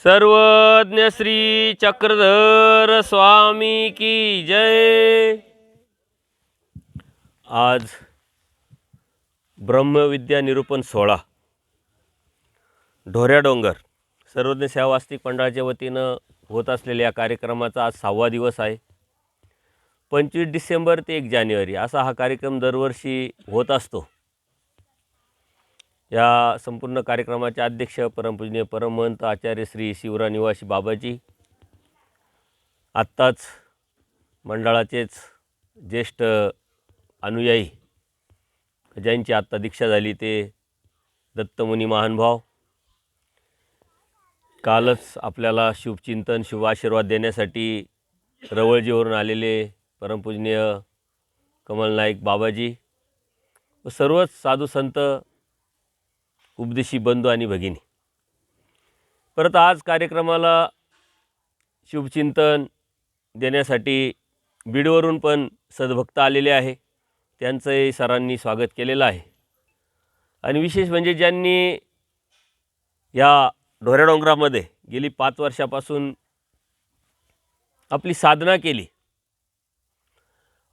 सर्वज्ञ श्री चक्रधर स्वामी की जय। आज ब्रह्मविद्या निरूपण 16 ढोऱ्या डोंगर सर्वज्ञ सेवा वास्तविक मंडळाच्या वतीनं होत असलेल्या या कार्यक्रमाचा आज 6वा दिवस आहे। 25 डिसेंबर ते 1 जानेवारी असा हा कार्यक्रम दरवर्षी होत असतो। या संपूर्ण कार्यक्रमाचे अध्यक्ष परमपूजनीय परमहंत आचार्य श्री शिवराय निवासी बाबाजी, आत्ताच मंडळाचेच ज्येष्ठ अनुयायी ज्यांची आत्ता दीक्षा झाली ते दत्तमुनी महानुभाव, कालच आपल्याला शुभचिंतन शुभ आशीर्वाद देण्यासाठी रवळजीवरून आलेले परमपूजनीय कमल नाईक बाबाजी व सर्वच साधू संत उपदेशी बंधू आणि भगिनी, परत आज कार्यक्रमाला शुभचिंतन देण्यासाठी बीडवरून पण सद्भक्त आलेले आहे। त्यांचंही सरांनी स्वागत केलेलं आहे। आणि विशेष म्हणजे ज्यांनी या ढोऱ्या डोंगरामध्ये गेली 5 वर्षापासून आपली साधना केली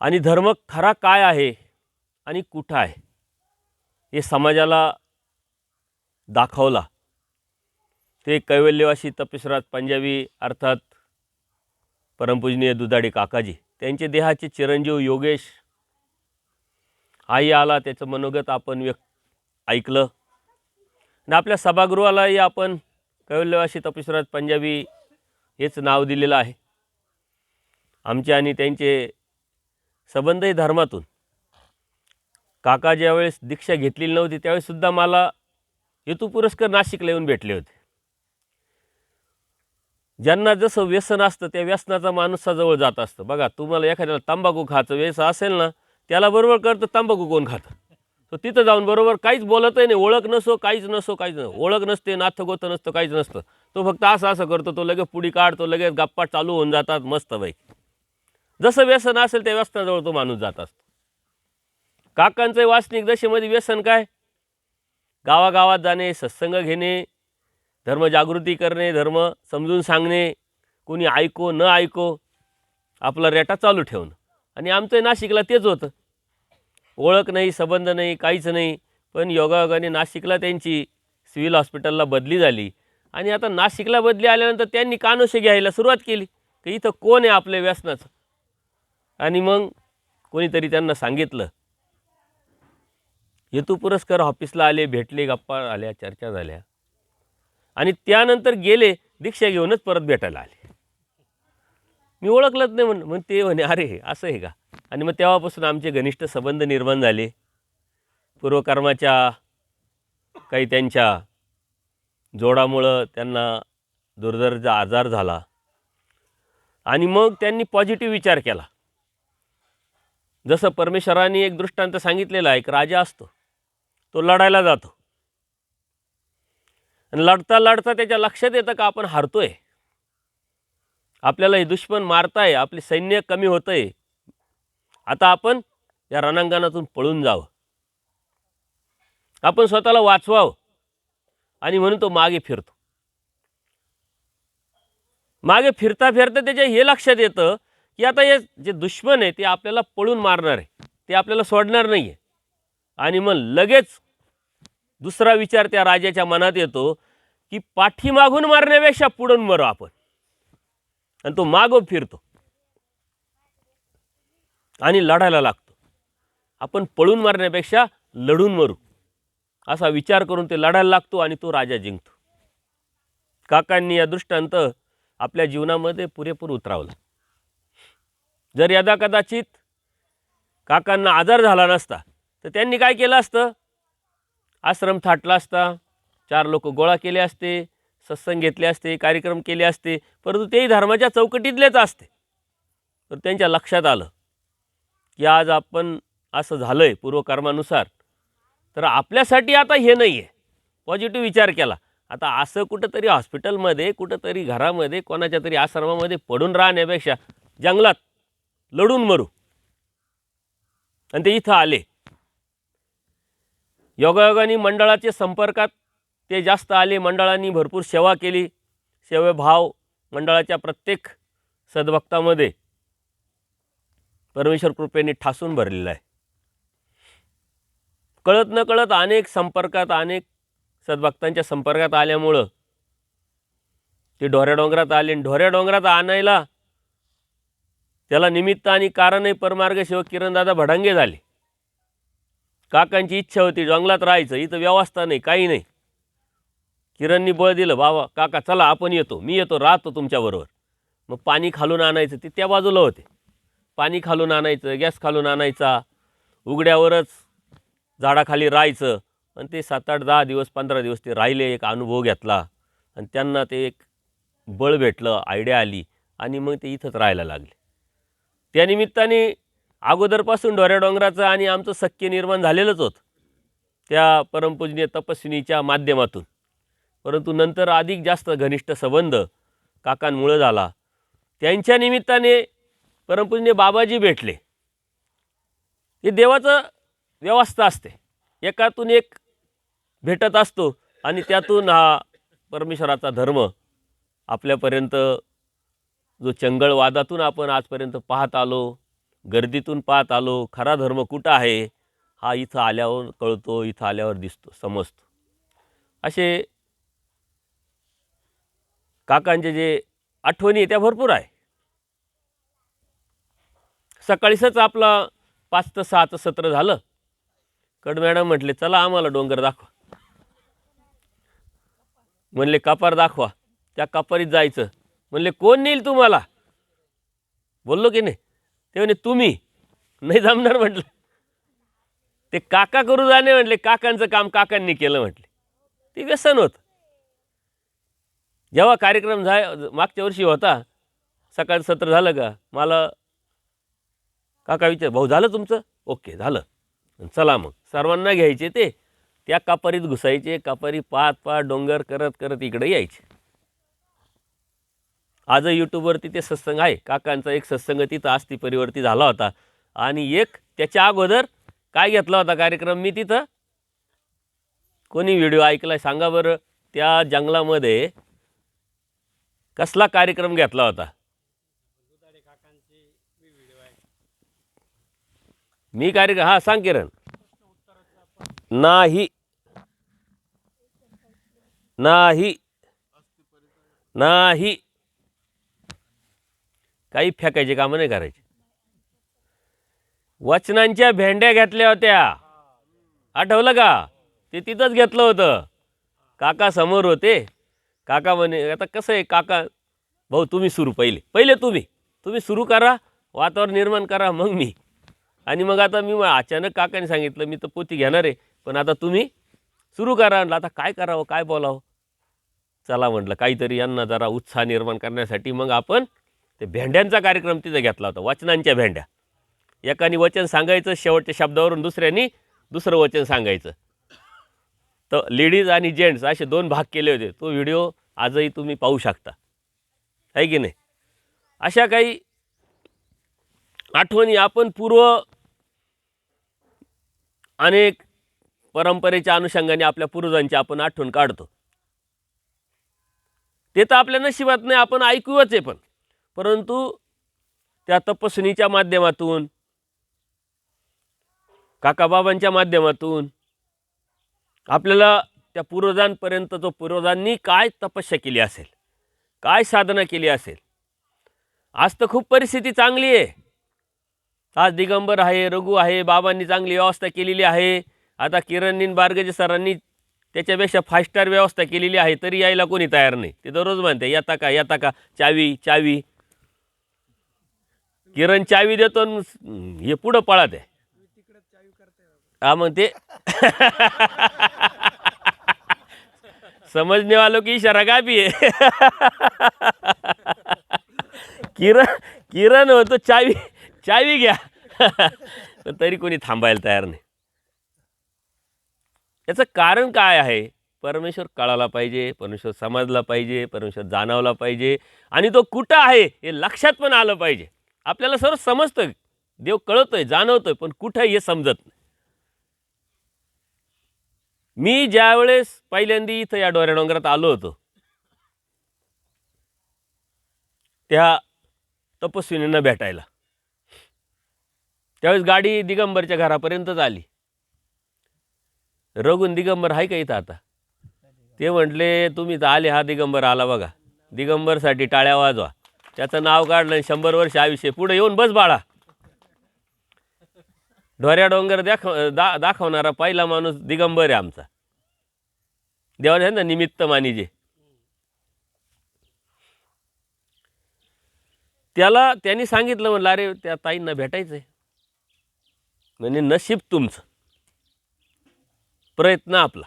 आणि धर्म खरा काय आहे आणि कुठं आहे हे समाजाला दाखवला, ते कैवल्यवासी तपेश्वरात पंजाबी अर्थात परमपूजनीय दुधाडे काकाजी, त्यांचे देहाचे चिरंजीव योगेश आई आला, त्याचं मनोगत आपण ऐकलं आणि आपल्या सभागृहालाही आपण कैवल्यवासी तपेश्वरात पंजाबी हेच नाव दिलेलं आहे। आमचे आणि त्यांचे संबंधही धर्मातून। काका ज्यावेळेस दीक्षा घेतलेली नव्हती त्यावेळेससुद्धा मला हेतू पुरस्कार नाशिकला येऊन भेटले होते। ज्यांना जसं व्यसन असतं त्या व्यसनाचा माणसाजवळ जात असतं। बघा, तुम्हाला एखाद्याला तंबाखू खायचं व्यसन असेल ना, त्याला बरोबर कळतं तंबाखू कोण खातं, तो तिथं जाऊन बरोबर काहीच बोलतही नाही, ओळख नसो काहीच नसो, काहीच नाही, ओळख नसते, नाथगोतं नसतं, काहीच नसतं, तो फक्त असं करतो, तो लगेच पुढी काढतो, लगेच गप्पा चालू होऊन जातात मस्तपैकी। जसं व्यसन असेल त्या व्यसनाजवळ तो माणूस जात असतो। काकांचं वासनिक दशेमध्ये व्यसन काय? गावागावात जाणे, सत्संग घेणे, धर्मजागृती करणे, धर्म समजून सांगणे, कोणी ऐको न ऐको आपला रेटा चालू ठेवणं। आणि आमचं नाशिकला तेच होतं, ओळख नाही, संबंध नाही, काहीच नाही, पण योगायोगाने नाशिकला त्यांची सिव्हिल हॉस्पिटलला बदली झाली आणि आता नाशिकला बदली आल्यानंतर त्यांनी कानोशे घ्यायला सुरुवात केली की इथं कोण आहे आपल्या व्यसनाचं। आणि मग कोणीतरी त्यांना सांगितलं, हेतू पुरस्कार ऑफिसला आले, भेटले, गप्पा आल्या, चर्चा झाल्या आणि त्यानंतर गेले, दीक्षा घेऊनच परत भेटायला आले। मी ओळखलंच नाही मग ते म्हणे अरे असं आहे का। आणि मग तेव्हापासून आमचे घनिष्ठ संबंध निर्माण झाले। पूर्वकर्माच्या काही त्यांच्या जोडामुळं त्यांना दुर्धरचा आजार झाला आणि मग त्यांनी पॉझिटिव्ह विचार केला। जसं परमेश्वराने एक दृष्टांत सांगितलेला आहे, एक राजा असतो, तो लढायला जातो आणि लढता लढता त्याच्या लक्षात येतं का आपण हारतोय, आपल्याला हे दुश्मन मारताय, आपले सैन्य कमी होतंय, आता आपण या रणांगणातून पळून जावं, आपण स्वतःला वाचवावं। आणि म्हणून तो मागे फिरतो। मागे फिरता फिरता त्याच्या हे लक्षात येतं की आता हे जे दुश्मन आहे ते आपल्याला पळून मारणार आहे, ते आपल्याला सोडणार नाही आहे। आणि मग लगेच दुसरा विचार त्या राजाच्या मनात येतो की पाठीमागून मारण्यापेक्षा पुढून मरू आपण, आणि तो मागं फिरतो आणि लढायला लागतो। आपण पळून मारण्यापेक्षा लढून मरू असा विचार करून ते लढायला लागतो आणि तो राजा जिंकतो। काकांनी या दृष्टांत आपल्या जीवनामध्ये पुरेपूर उतरावला। जर यदा कदाचित काकांना आजार झाला नसता तर त्यांनी काय केलं असतं? आश्रम थाटला असता, 4 लोक गोळा केले असते, सत्संग घेतले असते, कार्यक्रम केले असते, परंतु तेही धर्माच्या चौकटीतलेच असते। तर त्यांच्या लक्षात आलं की आज आपण असं झालंय पूर्वकर्मानुसार, तर आपल्यासाठी आता हे नाही आहे। पॉझिटिव्ह विचार केला, आता असं कुठंतरी हॉस्पिटलमध्ये, कुठंतरी घरामध्ये, कोणाच्या तरी आश्रमामध्ये पडून राहण्यापेक्षा जंगलात लढून मरू। आणि ते इथं आले, योगायोगाने मंडळाच्या संपर्कात ते जास्त आले, मंडळांनी भरपूर सेवा केली, सेवाभाव मंडळाच्या प्रत्येक सद्भक्तामध्ये परमेश्वर कृपेने ठासून भरलेला आहे. कळत न कळत अनेक सद्भक्तांच्या संपर्कात आल्यामुळं ते ढोऱ्या डोंगरात आले. आणि ढोऱ्या डोंगरात आणायला त्याला निमित्त आणि कारणही परमार्ग सेवक किरणदादा भडांगे झाले. काकांची इच्छा होती जंगलात राहायचं, इथं व्यवस्था नाही, काही नाही. किरणनी बळ दिलं, बाबा काका चला आपण येतो, मी येतो, राहतो तुमच्याबरोबर. मग पाणी खालून आणायचं, ते त्या बाजूला होते. पाणी खालून आणायचं, गॅस खालून आणायचा, उघड्यावरच झाडाखाली राहायचं. आणि ते 7-8, 10 दिवस, 15 दिवस ते राहिले. एक अनुभव घेतला आणि त्यांना ते एक बळ भेटलं, आयडिया आली आणि मग ते इथंच राहायला लागले. त्यानिमित्ताने अगोदरपासून ढोऱ्या डोंगराचं आणि आमचं सख्य निर्माण झालेलंच होतं त्या परमपूजनीय तपस्विनीच्या माध्यमातून. परंतु नंतर अधिक जास्त घनिष्ठ संबंध काकांमुळे झाला. त्यांच्या निमित्ताने परमपूजनीय बाबाजी भेटले. हे देवाचं व्यवस्था असते, एकातून एक भेटत असतो आणि त्यातून हा परमेश्वराचा धर्म आपल्यापर्यंत, जो चंगळवादातून आपण आजपर्यंत पाहत आलो, गर्दीतून पाहत आलो, खरा धर्म कुठं आहे हा इथं आल्यावर कळतो, इथं आल्यावर दिसतो, समजतो. असे काकांचे जे आठवणी त्या भरपूर आहे. सकाळीच आपला 5 ते 6 सत्र झालं. मॅडम म्हटले चला आम्हाला डोंगर दाखवा. म्हणले कापार दाखवा. त्या कापारीत जायचं. म्हणले कोण नेईल तुम्हाला? बोललो की नाही. ते म्हणे तुम्ही. नाही जमणार म्हटलं. ते काका करू जाणे म्हटले. काकांचं काम काकांनी केलं म्हटले. ते व्यसन होतं. जेव्हा कार्यक्रम मागच्या वर्षी होता, सकाळचं सत्र झालं का, मला काका विचार भाऊ झालं तुमचं? ओके झालं, चला मग सर्वांना घ्यायचे. ते त्या कापारीत घुसायचे. कापारी पाहत डोंगर करत करत इकडे यायचे. आजही यूट्यूबवरती ते सत्संग आहे. काकांचा एक सत्संग तिथं आस्ती परिवर्ती झाला होता. आणि एक त्याच्या अगोदर काय घेतला होता कार्यक्रम मी तिथं, कोणी व्हिडिओ ऐकलाय सांगा बरं. त्या जंगलामध्ये कसला कार्यक्रम घेतला होता? मी कार्यक्रम हा सांग किरण. नाही नाही नाही, काही फेकायचे कामं नाही करायचे. वचनांच्या भेंड्या घेतल्या होत्या, आठवलं का? ते तिथंच घेतलं होतं. काका समोर होते. काका म्हणे आता कसं आहे काका, भाऊ तुम्ही सुरू, पहिले तुम्ही सुरू करा, वातावरण निर्माण करा, मग मी. आणि मग आता मी अचानक काकाने सांगितलं मी तर पोती घेणार आहे, पण आता तुम्ही सुरू करा. म्हटलं आता काय करावं, काय बोलावं. चला म्हटलं काहीतरी यांना जरा उत्साह निर्माण करण्यासाठी मग आपण ते भेंड्यांचा कार्यक्रम तिथं घेतला होता. वचनांच्या भेंड्या. एकाने वचन सांगायचं, शेवटच्या शब्दावरून दुसऱ्यानी दुसरं वचन सांगायचं. तर लेडीज आणि जेंट्स असे 2 भाग केले होते. तो व्हिडिओ आजही तुम्ही पाहू शकता, आहे की नाही. अशा काही आठवणी आपण अनेक परंपरेच्या अनुषंगाने आपल्या पूर्वजांची आपण आठवण काढतो. ते तर आपल्या नशिबात नाही, आपण ऐकूच आहे. परंतु त्या तपस्विनीच्या माध्यमातून, काकाबाबांच्या माध्यमातून आपल्याला त्या पूर्वजांपर्यंत, जो पूर्वजांनी काय तपस्या केली असेल, काय साधना केली असेल. आज तर खूप परिस्थिती चांगली आहे. आज दिगंबर आहे, रघु आहे, बाबांनी चांगली व्यवस्था केलेली आहे. आता किरणनी बारगजे सरांनी त्याच्यापेक्षा 5 स्टार व्यवस्था केलेली आहे, तरी यायला कोणी तयार नाही. ते दररोज म्हणते येता का, चावी. किरण चावी देतो, हे पुढं पळत आहे. हा मग ते समजने वालों की इशारा काफी आहे. किरण होतो चावी घ्या, पण तरी कोणी थांबायला तयार नाही. याचं कारण काय आहे? परमेश्वर कळाला पाहिजे, परमेश्वर समजला पाहिजे, परमेश्वर जाणवला पाहिजे, आणि तो कुठं आहे हे लक्षात पण आलं पाहिजे. आपल्याला सर्व समजतं, देव कळतोय, जाणवतोय, पण कुठं हे समजत नाही. मी ज्यावेळेस पहिल्यांदा इथं या ढोऱ्या डोंगरात आलो होतो, त्या तपस्विनींना भेटायला. त्यावेळेस गाडी दिगंबरच्या घरापर्यंतच आली. रघुन दिगंबर आहे का इथं आता? ते म्हटले तुम्ही तर आले, हा दिगंबर आला बघा, दिगंबरसाठी टाळ्या वाजवा. त्याचं नाव काढलं, 100 वर्ष आयुष्य. पुढे येऊन बस बाळा. ढोऱ्या डोंगर दाखवणारा पहिला माणूस दिगंबर आहे आमचा. देवाने ना निमित्त मानिजे. त्यांनी सांगितलं, म्हणलं अरे त्या ताईंना भेटायचंय. म्हणजे नशीब तुमचं, प्रयत्न आपला.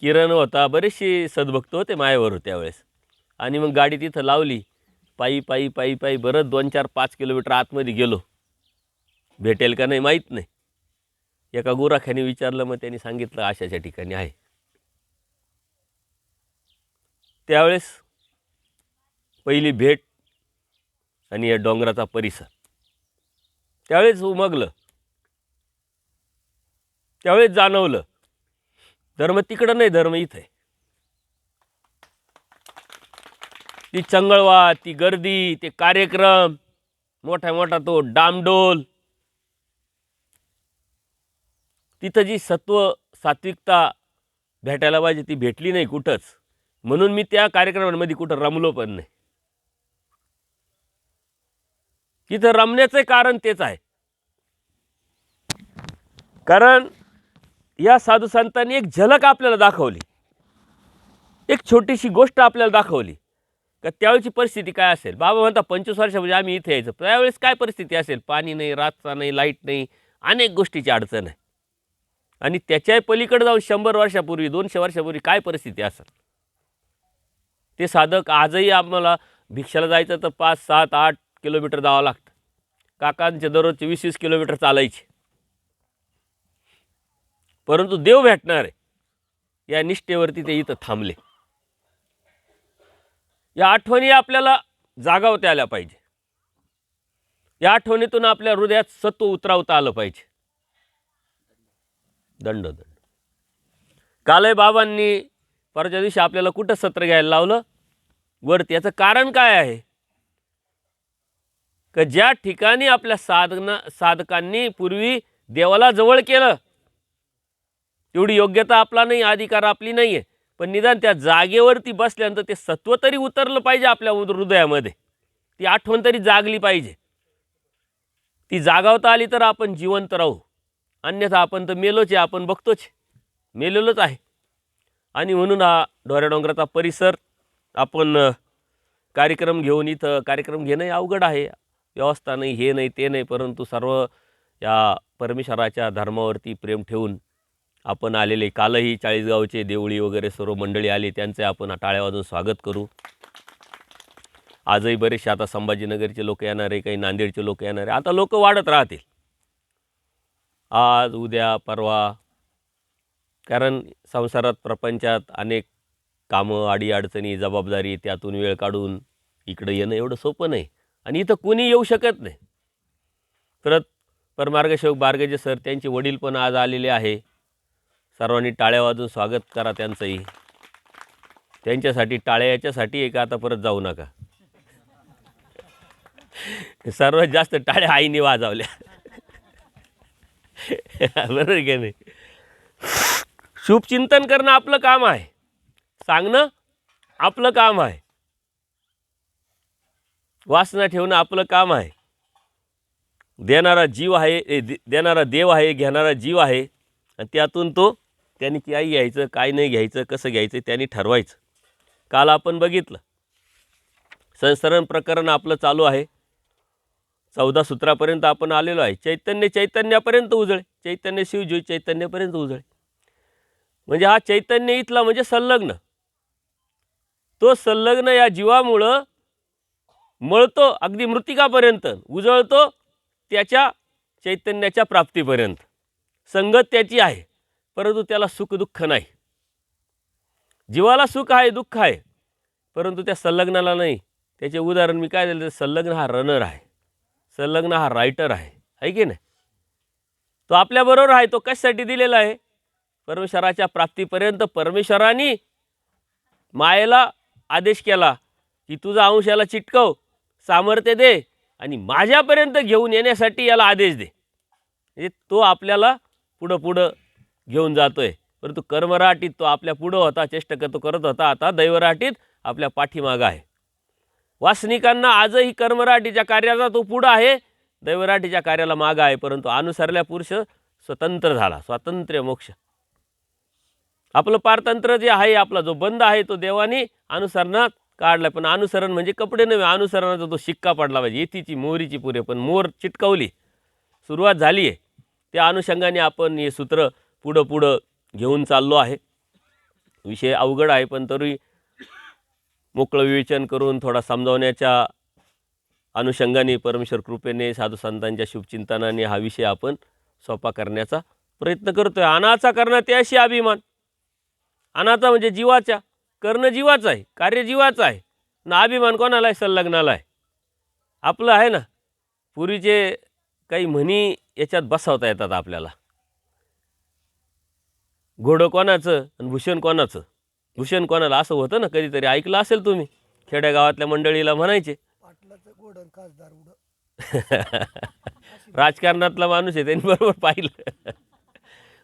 किरण होता, बरेचसे सद्भक्त होते मायावर त्यावेळेस. आणि मग गाडी तिथं लावली. पायी पायी पायी पायी बरं 2-4-5 किलोमीटर आतमध्ये गेलो. भेटेल का नाही माहीत नाही. एका गुराख्याने विचारलं, मग त्यांनी सांगितलं अशाच्या ठिकाणी आहे. त्यावेळेस पहिली भेट आणि या डोंगराचा परिसर त्यावेळेस उमगलं. त्यावेळेस जाणवलं धर्म तिकडं नाही, धर्म इथं आहे. ती चंगळवा, ती गर्दी, ते कार्यक्रम, मोठा मोठा तो डामडोल, तिथं जी सात्विकता भेटायला पाहिजे ती भेटली नाही कुठंच. म्हणून मी त्या कार्यक्रमांमध्ये कुठं रमलो पण नाही. तिथं रमण्याचं कारण तेच आहे. कारण या साधू संतांनी एक झलक आपल्याला दाखवली, एक छोटीशी गोष्ट आपल्याला दाखवली का त्यावेळची परिस्थिती काय असेल. बाबा म्हणता 25 वर्षापूर्वी आम्ही इथे यायचं, त्यावेळेस काय परिस्थिती असेल. पाणी नाही, रातचा नाही, लाईट नाही, अनेक गोष्टीची अडचण आहे. आणि त्याच्या पलीकडे जाऊन 100 वर्षापूर्वी 200 वर्षापूर्वी काय परिस्थिती असेल. ते साधक आजही आम्हाला भिक्षाला जायचं तर 5, 7, 8 किलोमीटर जावं लागतं. काकांचे दररोजचे 20-20 किलोमीटर चालायचे. परंतु देव भेटणार आहे या निष्ठेवरती ते इथं थांबले. या आठवणी आपल्याला जागावता आल्या पाहिजे. या आठवणीतून आपल्या हृदयात सत्व उतरवता आलं पाहिजे. दंड कालय बाबांनी परच्या दिवशी आपल्याला कुठं सत्र घ्यायला लावलं वरती. याचं कारण काय आहे की ज्या ठिकाणी आपल्या साधकांनी पूर्वी देवाला जवळ केलं तेवढी योग्यता आपला नाही, अधिकार आपली नाही आहे. पण निदान त्या जागेवरती बसल्यानंतर ते सत्व तरी उतरलं पाहिजे आपल्या हृदयामध्ये. ती आठवण तरी जागली पाहिजे. ती जागावता आली तर आपण जिवंत राहू. अन्यथा आपण तर मेलोच आहे. आपण बघतोच मेलेलोच आहे. आणि म्हणून हा ढोऱ्या डोंगराचा परिसर आपण कार्यक्रम घेऊन इथं कार्यक्रम घेणं अवघड आहे. व्यवस्था नाही, हे नाही, ते नाही. परंतु सर्व या परमेश्वराच्या धर्मावरती प्रेम ठेवून आपण आलेले, कालही 40 गावचे देवळी वगैरे सर्व मंडळी आली, त्यांचे आपण टाळ्या वाजवून स्वागत करू. आजही बरेचसे आता संभाजीनगरचे लोक येणार आहे, काही नांदेडचे लोक येणार आहे. आता लोक वाढत राहतील आज उद्या परवा. कारण संसारात प्रपंचात अनेक कामं, अडीअडचणी, जबाबदारी, त्यातून वेळ काढून इकडं येणं एवढं सोपं नाही. आणि इथं कोणी येऊ शकत नाही. परत परमार्गसेवक बारगेजे सर, त्यांचे वडील पण आज आलेले आहे. सर्वांनी टाळ्या वाजून स्वागत करा त्यांचंही. त्यांच्यासाठी टाळ्या याच्यासाठी आहे का आता परत जाऊ नका. सर्वात जास्त टाळ्या आईने वाजवल्या. बरोबर की नाही. शुभचिंतन करणं आपलं काम आहे, सांगणं आपलं काम आहे, वासना ठेवणं आपलं काम आहे. देणारा जीव आहे, देणारा देव आहे, घेणारा जीव आहे. आणि त्यातून तो त्यांनी काय घ्यायचं, काय नाही घ्यायचं, कसं घ्यायचं त्यांनी ठरवायचं. काल आपण बघितलं संसरण प्रकरण आपलं चालू आहे. 14 सूत्रापर्यंत आपण आलेलो आहे. चैतन्यापर्यंत उजळे, चैतन्य शिवजी चैतन्यापर्यंत उजळे. म्हणजे हा चैतन्य इथला म्हणजे संलग्न. तो संलग्न या जीवामुळं मळतो अगदी मृतिकापर्यंत, उजळतो त्याच्या चैतन्याच्या प्राप्तीपर्यंत. संगत त्याची आहे, परंतु त्याला सुख दुःख नाही. जीवाला सुख आहे, दुःख आहे, परंतु त्या संलग्नाला नाही. त्याचे उदाहरण मी काय दिलं, संलग्न हा रनर आहे, संलग्न हा रायटर आहे की नाही. तो आपल्याबरोबर आहे. तो कशासाठी दिलेला आहे, परमेश्वराच्या प्राप्तीपर्यंत. परमेश्वराने मायेला आदेश केला की तुझा अंश याला चिटकव, सामर्थ्य दे आणि माझ्यापर्यंत घेऊन येण्यासाठी याला आदेश दे. म्हणजे तो आपल्याला पुढं पुढं घेऊन जातोय. परंतु कर्मराटीत तो आपल्या पुढं होता, चेष्टा तो करत होता, आता दैवराटीत आपल्या पाठीमागं आहे. वासनिकांना आजही कर्मराटीच्या कार्याचा तो पुढं आहे, दैवराटीच्या कार्याला मागं आहे. परंतु अनुसरल्या पुरुष स्वतंत्र झाला, स्वातंत्र्य मोक्ष. आपलं पारतंत्र जे आहे, आपला जो बंद आहे, तो देवाने अनुसरणात काढला. पण अनुसरण म्हणजे कपडे नव्हे, अनुसरणाचा तो शिक्का पडला पाहिजे. येथीची मोहरीची पुरे, पण मोहर चिटकवली, सुरुवात झाली आहे. त्या अनुषंगाने आपण हे सूत्र पुढं पुढं घेऊन चाललो आहे. विषय अवघड आहे, पण तरी मोकळं विवेचन करून थोडा समजावण्याच्या अनुषंगाने परमेश्वर कृपेने साधू संतांच्या शुभचिंतनाने हा विषय आपण सोपा करण्याचा प्रयत्न करतोय. अनाचा करणं त्याशी अभिमान. अनाचा म्हणजे जीवाच्या, करणं जीवाचं आहे, कार्य जीवाचं आहे ना. अभिमान कोणाला आहे? संलग्नाला आहे. आपलं आहे ना. पूर्वीचे काही म्हणी याच्यात बसवता येतात आपल्याला. घोडं कोणाचं आणि भूषण कोणाचं? भूषण कोणाला असं होतं ना, कधीतरी ऐकलं असेल तुम्ही. खेड्यागावातल्या मंडळीला म्हणायचे राजकारणातला माणूस आहे, त्यांनी बरोबर पाहिलं.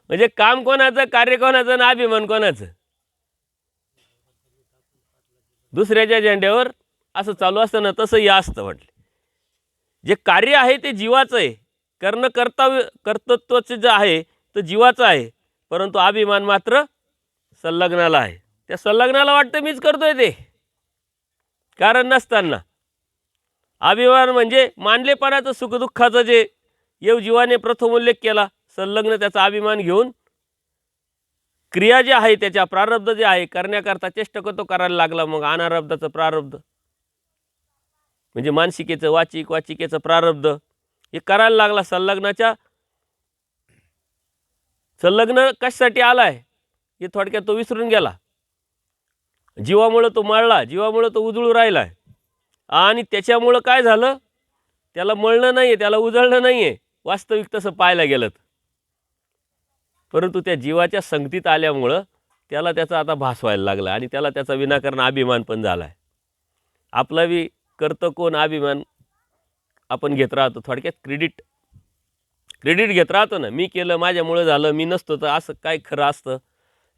म्हणजे काम कोणाचं, कार्य कोणाचं आणि अभिमान कोणाचं? दुसऱ्याच्या झेंड्यावर असं चालू असतं ना, तसंही असतं. म्हटले जे कार्य आहे ते जीवाचं आहे, करणं कर्तृत्वाचं जे आहे तर जीवाचं आहे. परंतु अभिमान मात्र संलग्नाला आहे. त्या संलग्नाला वाटतं मीच करतोय ते, कारण नसताना. अभिमान म्हणजे मानलेपणाचं, सुखदुःखाचं जे जीवाने प्रथम उल्लेख केला, संलग्न त्याचा अभिमान घेऊन क्रिया जे आहे, त्याच्या प्रारब्ध जे आहे, करण्याकरता चेष्टा तो करायला लागला. मग अनारब्धाचं प्रारब्ध म्हणजे मानसिकेचं, वाचिकेचं प्रारब्ध हे करायला लागला. संलग्न कशासाठी आलाय हे थोडक्यात तो विसरून गेला. जीवामुळं तो मळला, जीवामुळं तो उजळू राहिला आहे. आणि त्याच्यामुळं काय झालं? त्याला मळणं नाही आहे, त्याला उजळणं नाही आहे, वास्तविक तसं पाहायला गेलं. परंतु त्या जीवाच्या संगतीत आल्यामुळं त्याला त्याचा आता भास व्हायला लागला आणि त्याला त्याचा विनाकारण अभिमान पण झाला आहे. आपला बी करतं कोण अभिमान आपण घेत राहतो. थोडक्यात क्रेडिट घेत राहतो ना. मी केलं, माझ्यामुळं झालं, मी नसतो तर असं काय खरं असतं?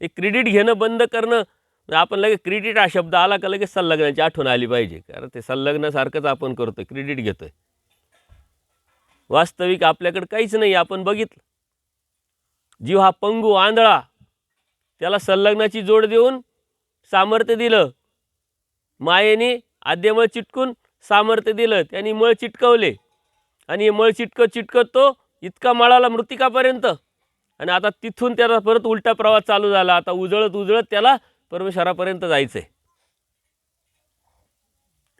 हे क्रेडिट घेणं बंद करणं. आपण लगेच क्रेडिट हा शब्द आला का लगेच संलग्नाची आठवण आली पाहिजे, कारण ते संलग्नासारखंच आपण करतोय, क्रेडिट घेतोय. वास्तविक आपल्याकडे काहीच नाही. आपण बघितलं, जीव हा पंगू, आंधळा, त्याला संलग्नाची जोड देऊन सामर्थ्य दिलं. मायेने आद्यमळ चिटकून सामर्थ्य दिलं, त्यांनी मळ चिटकवले आणि हे मळ चिटकत तो इतका मळाला मृतिकापर्यंत. आणि आता तिथून त्याला परत उलटा प्रवास चालू झाला. आता उजळत त्याला परमेश्वरापर्यंत जायचं आहे.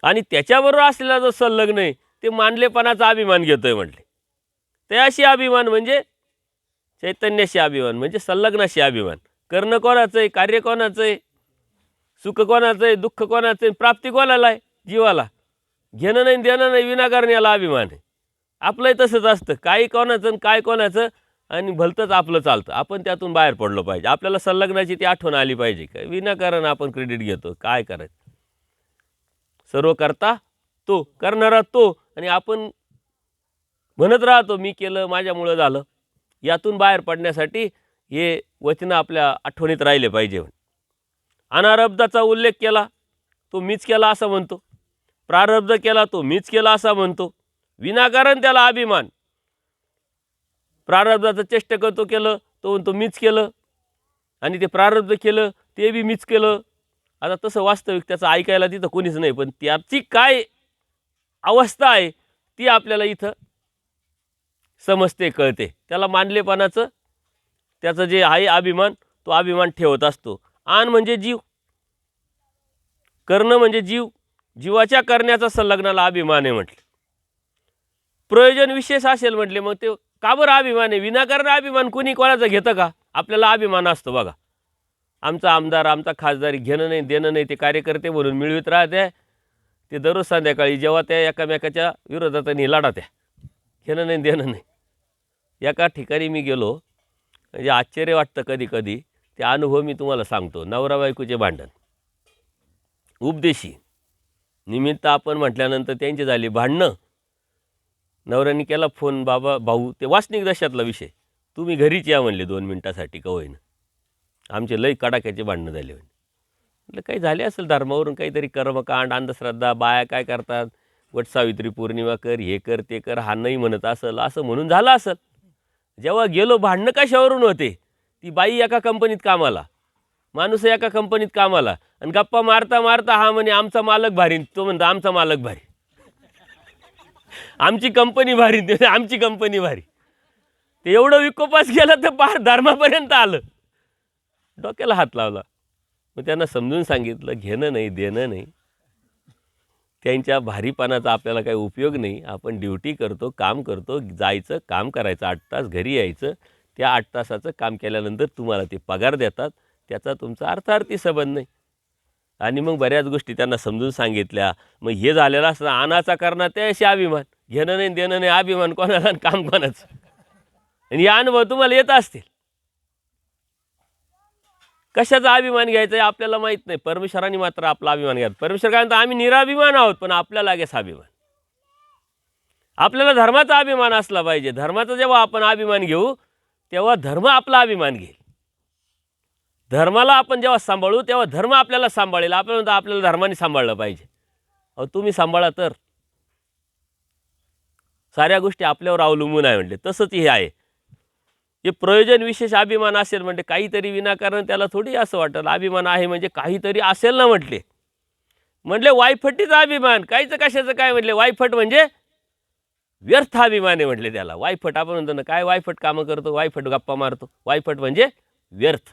आणि त्याच्याबरोबर असलेला जो संलग्न आहे ते मानलेपणाचा अभिमान घेतोय. म्हटले त्याशी अभिमान म्हणजे चैतन्याशी अभिमान, म्हणजे संलग्नाशी अभिमान. करणं कोणाचं आहे, कार्य कोणाचं आहे, सुख कोणाचं आहे, दुःख कोणाचं आहे, प्राप्ती कोणाला आहे? जीवाला. घेणं नाही देणं नाही, विनाकारण याला अभिमान आहे. आपलंही तसंच असतं, काही कोणाचं आणि काय कोणाचं, आणि भलतंच आपलं चालतं. आपण त्यातून बाहेर पडलो पाहिजे. आपल्याला संलग्नाची ती आठवण आली पाहिजे. काय विनाकारण आपण क्रेडिट घेतो, काय करायचं? सर्व करता तो, करणारा तो, आणि आपण म्हणत राहतो मी केलं, माझ्यामुळं झालं. यातून बाहेर पडण्यासाठी हे वचनं आपल्या आठवणीत राहिले पाहिजे. अनारब्धाचा उल्लेख केला, तो मीच केला असं म्हणतो. प्रारब्ध केला, तो मीच केला असा म्हणतो. विनाकारण त्याला अभिमान. प्रारब्धाचं चेष्टा करतो केलं, तो म्हणतो मीच केलं, आणि ते प्रारब्ध केलं ते बी मीच केलं. आता तसं वास्तविक त्याचं ऐकायला तिथं कोणीच नाही, पण त्याची काय अवस्था आहे ती आपल्याला इथं समजते, कळते. त्याला मानलेपणाचं त्याचं जे आहे अभिमान, तो अभिमान ठेवत असतो. आन म्हणजे जीव, करणं म्हणजे जीव, जीवाच्या करण्याचा संलग्नाला अभिमान आहे. म्हटले प्रयोजन विशेष असेल म्हटले, मग ते का बरं अभिमान आहे? विनाकारण अभिमान कुणी कोणाचं घेतं का? आपल्याला अभिमान असतो. बघा, आमचा आमदार, आमचा खासदार, घेणं नाही देणं नाही, ते कार्यकर्ते म्हणून मिळवित राहते. ते दररोज संध्याकाळी जेव्हा त्या एकामेकाच्या विरोधात लढा, त्या घेणं नाही देणं नाही. एका ठिकाणी मी गेलो, म्हणजे आश्चर्य वाटतं कधी कधी. ते अनुभव मी तुम्हाला सांगतो. नवरा बायकोचे भांडण, उपदेशी. निमित्त आपण म्हटल्यानंतर त्यांची झाली भांडणं. नवऱ्याने केला फोन, बाबा भाऊ, ते वासनिक दशातला विषय, तुम्ही घरीच या म्हणले 2 मिनिटासाठी का होईना, आमचे लई कडाक्याचे भांडणं झाले म्हणे. म्हटलं काही झाले असेल धर्मावरून, काहीतरी कर्मकांड, अंधश्रद्धा, बाया काय करतात, वटसावित्री पौर्णिमा कर, हे कर ते कर, हा नाही म्हणत असेल, असं म्हणून झालं असेल. जेव्हा गेलो, भांडणं कशावरून होते, ती बाई एका कंपनीत कामाला, माणूस एका कंपनीत कामाला, आणि गप्पा मारता मारता हा म्हणे आमचा मालक भारी, तो म्हणतो आमचा मालक भारी, आमची कंपनी भारी, ते आमची कंपनी भारी. ते एवढं विकोपास गेलं तर पार धर्मापर्यंत आलं. डोक्याला हात लावला. मग त्यांना समजून सांगितलं, घेणं नाही देणं नाही, त्यांच्या भारीपणाचा आपल्याला काही उपयोग नाही. आपण ड्युटी करतो, काम करतो, जायचं, काम करायचं, 8 तास घरी यायचं. त्या 8 तासाचं काम केल्यानंतर तुम्हाला ते पगार देतात, त्याचा तुमचा अर्थार्थी संबंध नाही. आणि मग बऱ्याच गोष्टी त्यांना समजून सांगितल्या. मग हे झालेलं असतं आनाचा करणार त्याशी अभिमान, घेणं नाही देणं नाही, अभिमान कोणाला आणि काम कोणाचं. आणि या अनुभव तुम्हाला येत असतील. कशाचा अभिमान घ्यायचा आहे आपल्याला माहीत नाही, परमेश्वराने मात्र आपला अभिमान घ्यायचा. परमेश्वर काय म्हणतो, आम्ही निराभिमान आहोत, पण आपल्याला लागेच अभिमान. आपल्याला धर्माचा अभिमान असला पाहिजे. धर्माचा जेव्हा आपण अभिमान घेऊ तेव्हा धर्म आपला अभिमान घेईल. धर्माला आपण जेव्हा सांभाळू तेव्हा धर्म आपल्याला सांभाळेल. आपण म्हणतो आपल्याला धर्माने सांभाळलं पाहिजे. अहो तुम्ही सांभाळा तर साऱ्या गोष्टी आपल्यावर अवलंबून आहे म्हटले. तसंच हे आहे. हे प्रयोजन विशेष अभिमान असेल म्हणजे काहीतरी विनाकारण त्याला थोडी असं वाटेल अभिमान आहे म्हणजे काहीतरी असेल ना म्हटले. म्हटले वायफटीचा अभिमान, काहीचं कशाचं काय म्हटले, वायफट म्हणजे व्यर्थ अभिमान आहे म्हटले त्याला. वायफट आपण म्हणतो ना, काय वायफट कामं करतो, वायफट गप्पा मारतो. वायफट म्हणजे व्यर्थ,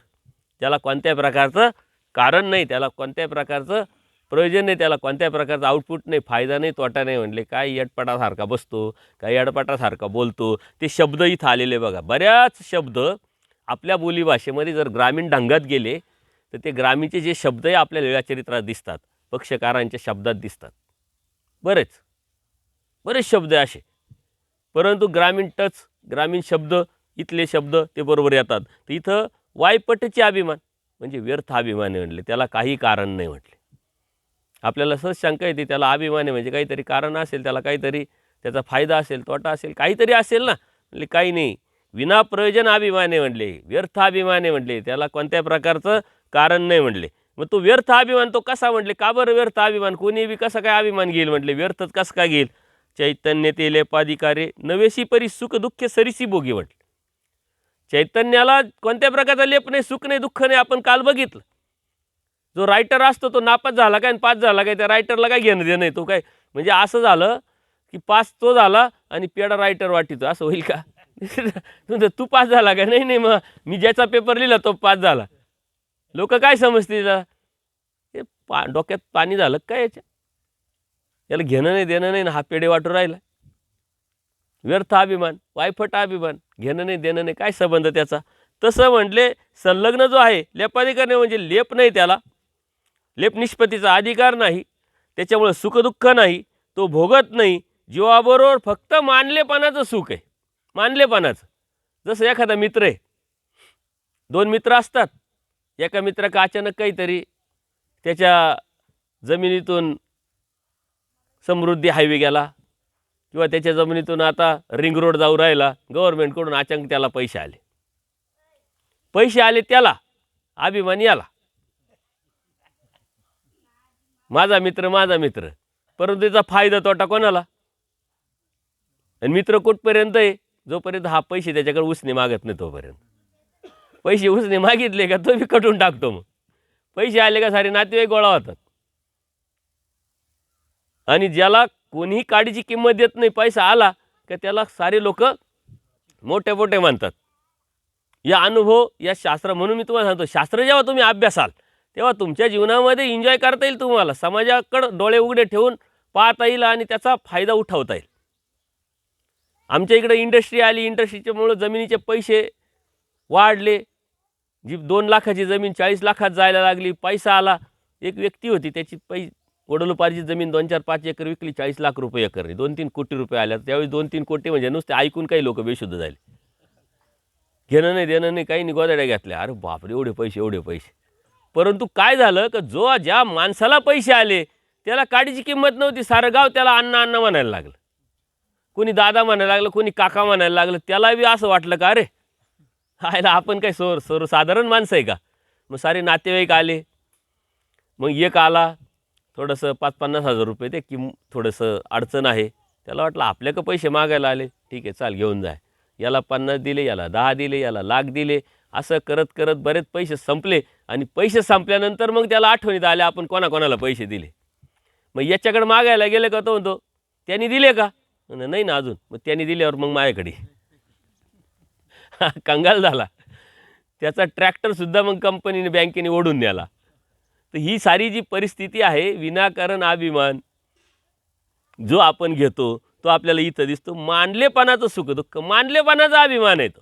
त्याला कोणत्याही प्रकारचं कारण नाही, त्याला कोणत्याही प्रकारचं प्रयोजन नाही, त्याला कोणत्याही प्रकारचा आउटपुट नाही, फायदा नाही, तोटा नाही. म्हटले काय यडपटासारखा बसतो, काय यडपटासारखा बोलतो. ते शब्द इथं आलेले बघा. बऱ्याच शब्द आपल्या बोलीभाषेमध्ये जर ग्रामीण ढंगात गेले तर ते ग्रामीणचे जे शब्द आहे आपल्या लीळाचरित्रात दिसतात, पक्षकारांच्या शब्दात दिसतात. बरेच शब्द आहे असे, परंतु ग्रामीण शब्द इथले शब्द ते बरोबर येतात. तर इथं वायपटचे अभिमान म्हणजे व्यर्थ अभिमान आहे म्हटले, त्याला काही कारण नाही म्हटले. आपल्याला सहज शंका येते त्याला अभिमान आहे म्हणजे काहीतरी कारण असेल, त्याला काहीतरी त्याचा फायदा असेल, तोटा असेल, काहीतरी असेल ना. म्हणजे काही नाही, विनाप्रयोजन अभिमान आहे म्हटले, व्यर्थ अभिमान आहे म्हटले, त्याला कोणत्या प्रकारचं कारण नाही म्हटले. मग तो व्यर्थ अभिमान तो कसा म्हटले, का बरं व्यर्थ अभिमान, कोणी बी कसा काय अभिमान घेईल म्हटले, व्यर्थच कसं काय घेईल. चैतन्य ते लेपाधिकारे नवेशी परी सुख दुःख सरीसी भोगी म्हटले. चैतन्याला कोणत्या प्रकारचा लेप नाही, सुख नाही, दुःख नाही. आपण काल बघितलं, जो रायटर असतो तो नापास झाला काय आणि पास झाला काय, त्या रायटरला काय घेणं देणं नाही. तो काय म्हणजे असं झालं की पास तो झाला आणि पेडा रायटर वाटितो, असं होईल का. तू पास झाला का, नाही नाही, मग मी ज्याचा पेपर लिहिला तो पास झाला. लोक काय समजतील, हे डोक्यात पाणी झालं काय याच्या, याला घेणं नाही देणं नाही ना, हा पेढे वाटू राहिला. व्यर्थ अभिमान, वायफट अभिमान, घेणं नाही देणं नाही, काय संबंध त्याचा. तसं म्हटले संलग्न जो आहे लेपाधिकार म्हणजे लेप नाही, त्याला लेप निष्पत्तीचा अधिकार नाही, त्याच्यामुळे सुखदुःख नाही, तो भोगत नाही. जीवाबरोबर फक्त मानलेपणाचं सुख आहे, मानलेपणाचं. जसं एखादा मित्र आहे, 2 मित्र असतात. एका मित्राला अचानक काहीतरी त्याच्या जमिनीतून समृद्धी हायवे गेला किंवा त्याच्या जमिनीतून आता रिंग रोड जाऊ राहिला, गव्हर्नमेंटकडून अचानक त्याला पैसे आले त्याला अभिमान याला, माझा मित्र, परंतु त्याचा फायदा तोटा कोणाला. आणि मित्र कुठपर्यंत आहे, जोपर्यंत हा पैसे त्याच्याकडे उसने मागत नाही तोपर्यंत. पैसे उसने मागितले का तो बी कटून टाकतो. मग पैसे आले का सारे नातेवाईक गोळा होतात. आणि ज्याला कोणीही काडीची किंमत देत नाही, पैसा आला का त्याला सारे लोक मोठे मोठे म्हणतात. या अनुभव या शास्त्र, म्हणून मी तुम्हाला सांगतो, शास्त्र जेव्हा तुम्ही अभ्यासाल तेव्हा तुमच्या जीवनामध्ये एन्जॉय करता येईल, तुम्हाला समाजाकडे डोळे उघडे ठेवून पाहता येईल आणि त्याचा फायदा उठवता येईल. आमच्या इकडे इंडस्ट्री आली, इंडस्ट्रीच्यामुळं जमिनीचे पैसे वाढले. जी 2 लाखाची जमीन 40 लाखात जायला लागली, पैसा आला. एक व्यक्ती होती, त्याची वडलोपार्जित जमीन 2-4-5 एकर विकली, 40 लाख रुपये एकरने, 2-3 कोटी रुपये आल्या. त्यावेळी 2-3 कोटी म्हणजे नुसते ऐकून काही लोक बेशुद्ध झाले. घेणं नाही देणं नाही, काही नाही, गोदाड्या घेतल्या. अरे बापरे, एवढे पैसे. परंतु काय झालं की ज्या माणसाला पैसे आले त्याला काडीची किंमत नव्हती. सारं गाव त्याला अण्णा अण्णा म्हणायला लागलं, कोणी दादा म्हणायला लागलं, कोणी काका म्हणायला लागलं. त्याला बी असं वाटलं का अरे आयला आपण काय सर्वसाधारण माणसं आहे का. मग सारे नातेवाईक आले. मग एक आला, थोडंसं 5-50 हजार रुपये ते थोडंसं अडचण आहे. त्याला वाटलं आपल्याकडं पैसे मागायला आले, ठीक आहे चाल घेऊन जाय. याला 50 दिले, याला 10 दिले, याला लाख दिले. असं करत करत बरेच पैसे संपले. आणि पैसे संपल्यानंतर मग त्याला आठवणीत आले आपण कोणाकोणाला पैसे दिले. मग याच्याकडे मागायला गेले का, तो म्हणतो त्यांनी दिले का, नाही ना अजून. मग त्यांनी दिल्यावर मग माझ्याकडे कंगाल झाला. त्याचा ट्रॅक्टरसुद्धा मग कंपनीने बँकेने ओढून न्याला. तर ही सारी जी परिस्थिती आहे, विनाकारण अभिमान जो आपण घेतो तो आपल्याला इथं दिसतो. मानलेपणाचं सुखदुःख, मानलेपणाचा अभिमान येतो.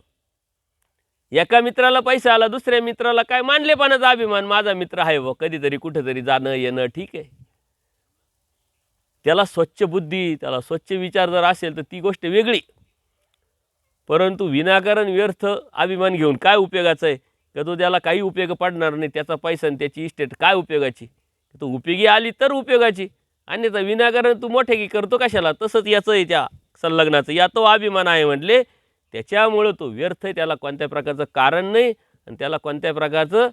एका मित्राला पैसा आला, दुसऱ्या मित्राला काय मानलेपणाचा अभिमान, माझा मित्र आहे व कधीतरी कुठेतरी जाणं येणं ठीक आहे. त्याला स्वच्छ बुद्धी, त्याला स्वच्छ विचार जर असेल तर ती गोष्ट वेगळी. परंतु विनाकारण व्यर्थ अभिमान घेऊन काय उपयोगाचं आहे का, तो त्याला काही उपयोग पडणार नाही. त्याचा पैसा आणि त्याची इस्टेट काय उपयोगाची, तो उपयोगी आली तर उपयोगाची, अन्यथा विनाकारण तू मोठे की करतो कशाला. तसंच याचं आहे त्या संलग्नाचं, या तो अभिमान आहे म्हटले, त्याच्यामुळं तो व्यर्थ आहे. त्याला कोणत्या प्रकारचं कारण नाही आणि त्याला कोणत्या प्रकारचं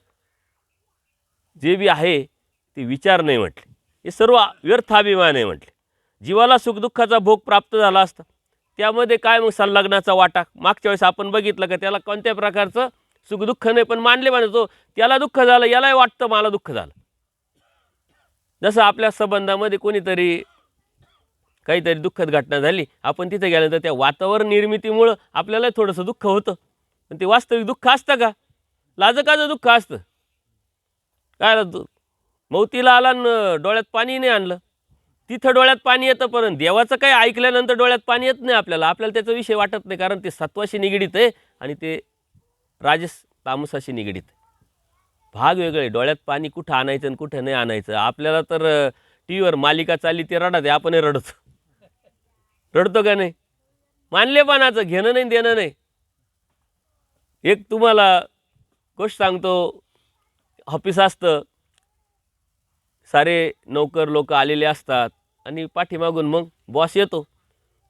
जे बी आहे ते विचार नाही म्हटले. हे सर्व व्यर्थ अभिमान आहे म्हटले. जीवाला सुखदुःखाचा भोग प्राप्त झाला असता, त्यामध्ये काय मग संलग्नाचा वाटा. मागच्या वेळेस आपण बघितलं का त्याला कोणत्या प्रकारचं सुखदुःख नाही, पण मानले म्हणतो त्याला दुःख झालं, यालाही वाटतं मला दुःख झालं. जसं आपल्या संबंधामध्ये कोणीतरी काहीतरी दुःखद घटना झाली, आपण तिथे गेल्यानंतर त्या वातावरण निर्मितीमुळं आपल्याला थोडंसं दुःख होतं, पण ते वास्तविक दुःख असतं का, लाजकाचं दुःख असतं. काय मौतीला आला न डोळ्यात पाणी नाही आणलं, तिथं डोळ्यात पाणी येतं. पण देवाचं काही ऐकल्यानंतर डोळ्यात पाणी येत नाही आपल्याला. आपल्याला त्याचा विषय वाटत नाही, कारण ते सत्वाशी निगडीत आहे आणि ते राजस तामसाशी निगडीत आहे. भाग वेगळे. डोळ्यात पाणी कुठं आणायचं आणि कुठं नाही आणायचं. आपल्याला तर टी व्हीवर मालिका चालली ते रडत आहे, आपणही रडतो का नाही. मानलेपणाचं घेणं नाही देणं नाही. एक तुम्हाला गोष्ट सांगतो. ऑफिस असतं, सारे नौकर लोक आलेले असतात आणि पाठीमागून मग बॉस येतो.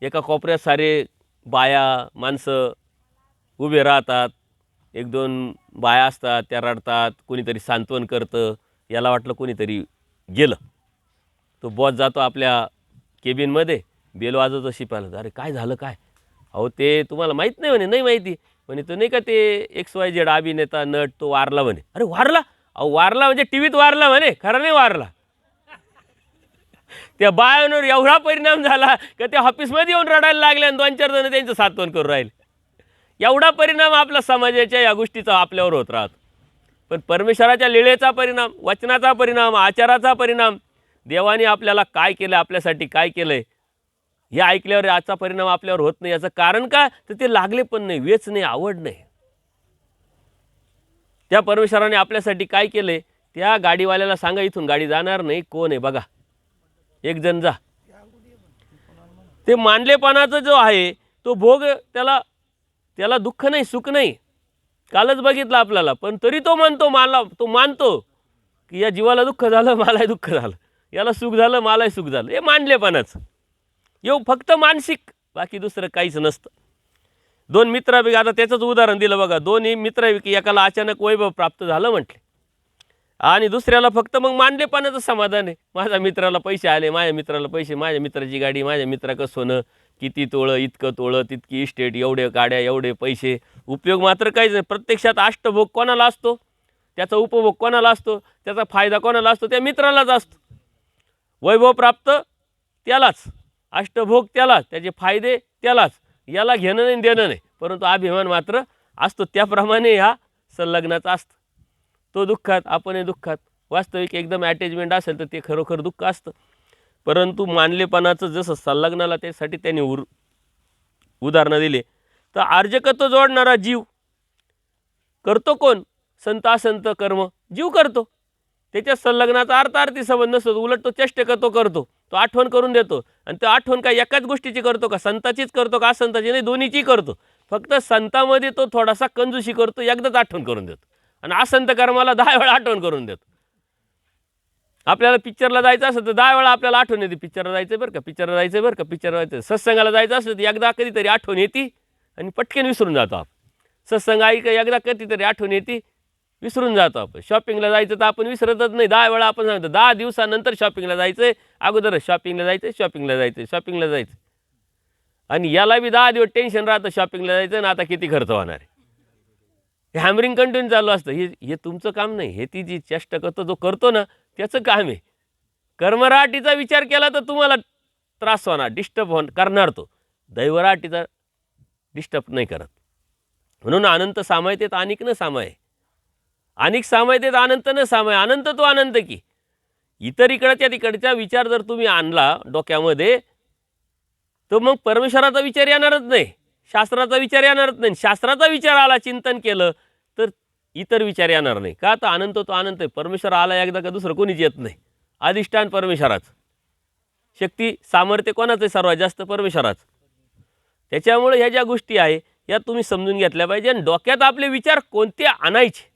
एका कोपऱ्यात सारे बाया माणसं उभे राहतात. 1-2 बाया असतात, त्या रडतात, कोणीतरी सांत्वन करतं. याला वाटलं कोणीतरी गेलं. तो बॉस जातो आपल्या केबिनमध्ये, बेल वाजवतो शिपायला. अरे काय झालं काय. अहो ते तुम्हाला माहीत नाही म्हणे. नाही माहिती म्हणे. तो नाही का ते XYZ अभिनेता नट तो वारला म्हणे. अरे वारला. अहो वारला म्हणजे टी व्हीत वारला म्हणे, खरं नाही वारला. त्या बायांवर एवढा परिणाम झाला का त्या ऑफिसमध्ये येऊन रडायला लागले आणि 2-4 जण त्यांचं सांत्वन करून राहिले. एवढा परिणाम आपल्या समाजाच्या या गोष्टीचा आपल्यावर होत राहतो. पण परमेश्वराच्या लीळेचा परिणाम, वचनाचा परिणाम, आचाराचा परिणाम, देवाने आपल्याला काय केलं, आपल्यासाठी काय केलं आहे, हे ऐकल्यावर याचा परिणाम आपल्यावर होत नाही. याचं कारण काय, तर ते लागले पण नाही, वेच नाही, आवड नाही. त्या परमेश्वराने आपल्यासाठी काय केले, त्या गाडीवाल्याला सांगा इथून गाडी जाणार नाही, कोण आहे बघा, एक जण जा. ते मानलेपणाचं जो आहे तो भोग, त्याला दुःख नाही, सुख नाही. कालच बघितलं आपल्याला, पण तरी तो मानतो की या जीवाला दुःख झालं, मलाही दुःख झालं, याला सुख झालं, मलाही सुख झालं. हे मानलेपणाचं फक्त मानसिक, बाकी दुसरं काहीच नसतं. 2 मित्रापैकी, आता त्याचंच उदाहरण दिलं बघा. 2 मित्रापैकी एकाला अचानक वैभव प्राप्त झालं म्हटले आणि दुसऱ्याला फक्त मग मानलेपणाचं समाधान आहे. माझ्या मित्राला पैसे आले, माझ्या मित्राला पैसे, माझ्या मित्राची गाडी, माझ्या मित्राचं सोनं, किती तोळं, इतकं तोळं, तितकी इस्टेट, एवढे गाड्या, एवढे पैसे, उपयोग मात्र काहीच नाही. प्रत्यक्षात अष्टभोग कोणाला असतो, त्याचा उपभोग कोणाला असतो, त्याचा फायदा कोणाला असतो, त्या मित्रालाच असतो. वैभव प्राप्त त्यालाच, अष्टभोग त्यालाच, त्याचे फायदे त्यालाच, याला घेणं नाही देणं नाही. परंतु अभिमान मात्र असतो. त्याप्रमाणे ह्या संलग्नाचा असतं. तो दुःखात, आपण दुःखात. वास्तविक एकदम अटॅचमेंट असेल तर ते खरोखर दुःख असतं. परंतु मानलेपणाचं जसं संलग्नाला, त्यासाठी त्यांनी उदाहरणं दिले. तर अर्जकत्व जोडणारा जीव करतो कोण, संत असंत कर्म जीव करतो. त्याच्या संलग्नाचा अर्थार्थी संबंध नसतो, उलट तो चेष्टकत्व करतो, तो आठवण करून देतो. आणि तो आठवण काय एकाच गोष्टीची करतो का, संताचीच करतो का असंताची नाही, दोन्हीची करतो. फक्त संतामध्ये तो थोडासा कंजूसी करतो, एकदाच आठवण करून देतो, आणि असंत कर्माला 10 वेळा आठवण करून देतो. आपल्याला पिक्चरला जायचं असतं तर 10 वेळा आपल्याला आठवण येते, पिक्चरला जायचं बरं का, पिक्चरला जायचं बरं का, पिक्चरला जायचं. सत्संगाला जायचं असलं तर एकदा कधीतरी आठवण येते आणि पटकन विसरून जातो आपण. सत्संग एकदा कधीतरी आठवण येते, विसरून जातो आपण. शॉपिंगला जायचं तर आपण विसरतच नाही. 10 वेळा आपण सांगतो 10 दिवसानंतर शॉपिंगला जायचं, अगोदरच शॉपिंगला जायचं, शॉपिंगला जायचं, शॉपिंगला जायचं. आणि याला बी 10 दिवस टेन्शन राहतं शॉपिंगला जायचं आणि आता किती खर्च होणार आहे. हे हॅमरिंग कंटिन्यू चालू असतं. हे तुमचं काम नाही, हे ती जी चेष्टा करतो जो करतो ना त्याचं काम आहे. कर्मराटीचा विचार केला तर तुम्हाला त्रास होणार, डिस्टर्ब करणार तो. दैवराटीचा डिस्टर्ब नाही करत. म्हणून अनंत सामायतेत अनिक न सामाय, अनिक सामायतेत अनंत न सामाय. अनंत तो अनंत की. इतर इकडच्या तिकडचा विचार जर तुम्ही आणला डोक्यामध्ये तर मग परमेश्वराचा विचार येणारच नाही, शास्त्राचा विचार येणारच नाही. शास्त्राचा विचार आला, चिंतन केलं तर इतर विचार येणार नाही. का तर अनंत तो अनंत आहे. परमेश्वर आला एकदा का दुसरं कोणीच येत नाही. अधिष्ठान परमेश्वराचं, शक्ती सामर्थ्य कोणाचं आहे सर्वात जास्त? परमेश्वराचं. त्याच्यामुळे ह्या ज्या गोष्टी आहे या तुम्ही समजून घेतल्या पाहिजे. आणि डोक्यात आपले विचार कोणते आणायचे,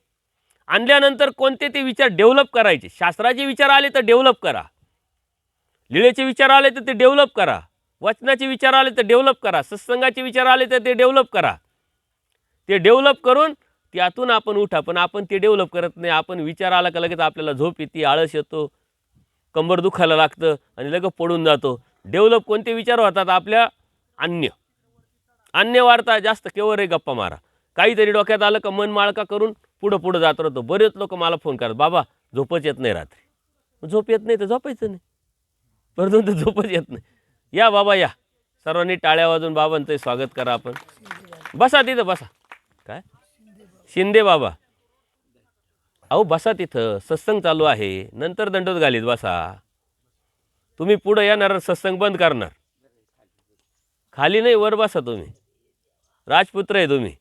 आणल्यानंतर कोणते ते विचार डेव्हलप करायचे. शास्त्राचे विचार आले तर डेव्हलप करा, लीळेचे विचार आले तर ते डेव्हलप करा, वचनाचे विचार आले तर डेव्हलप करा, सत्संगाचे विचार आले तर ते डेव्हलप करा. ते डेव्हलप करून त्यातून आपण उठा. पण आपण ते डेव्हलप करत नाही. आपण विचार आला का लगेच आपल्याला झोप येते, आळस येतो, कंबर दुखायला लागतं आणि लगेच पडून जातो. डेव्हलप कोणते विचार होतात आपल्या? अन्य वार्ता जास्त केवळ रे गप्पा मारा. काहीतरी डोक्यात आलं का मन माळका करून पुढं जात राहतो. बरेच लोक मला फोन करतात, बाबा झोपच येत नाही रात्री. झोप येत नाही तर झोपायचं नाही, परंतु झोपच येत नाही. या बाबा या, सर्वांनी टाळ्या वाजून बाबांचं स्वागत करा. आपण बसा तिथं, बसा. काय शिंदे बाबा? अहो बसा तिथं, सत्संग चालू आहे, नंतर दंडोत घालीत बसा. तुम्ही पुढं येणार, सत्संग बंद करणार. खाली नाही, वर बसा. तुम्ही राजपुत्र आहे तुम्ही.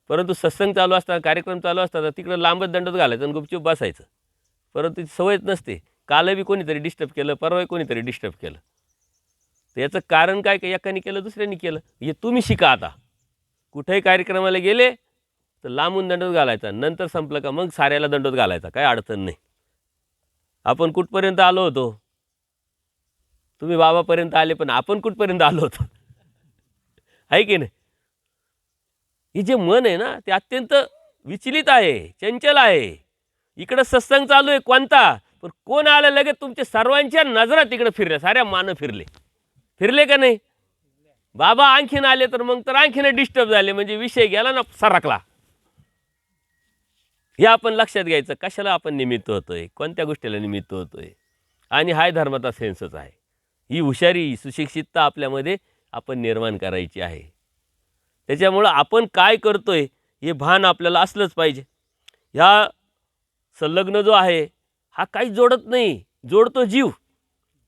परंतु सत्संग चालू असताना, कार्यक्रम चालू असताना तिकडं लांबच दंडोत घालायचं आणि गुपचूप बसायचं. परंतु ती सवयच नसते. काल बी कोणीतरी डिस्टर्ब केलं, परवा कोणीतरी डिस्टर्ब केलं. तर याचं कारण काय? की एकाने केलं, दुसऱ्याने केलं. हे तुम्ही शिका. आता कुठेही कार्यक्रमाला गेले तर लांबून दंडोत घालायचा, नंतर संपलं का मग साऱ्याला दंडोत घालायचा, काय अडचण नाही. आपण कुठपर्यंत आलो होतो? तुम्ही बाबापर्यंत आले, पण आपण कुठपर्यंत आलो होतो? आहे की नाही? हे जे मन आहे ना ते अत्यंत विचलित आहे, चंचल आहे. इकडं सत्संग चालू आहे कोणता, पण कोण आलं लगेच तुमच्या सर्वांच्या नजरा तिकडे फिरल्या, साऱ्या मानं फिरले का नाही? बाबा आणखीन आले तर मग तर आणखीन डिस्टर्ब झाले, म्हणजे विषय गेला ना, सरकला. हे आपण लक्षात घ्यायचं. कशाला आपण निमित्त होतोय, कोणत्या गोष्टीला निमित्त होतोय. आणि हाय धर्माचा सेन्सच आहे. ही हुशारी, सुशिक्षितता आपल्यामध्ये आपण निर्माण करायची आहे. त्याच्यामुळं आपण काय करतोय हे भान आपल्याला असलंच पाहिजे. ह्या संलग्न जो आहे हा काहीच जोडत नाही, जोडतो जीव.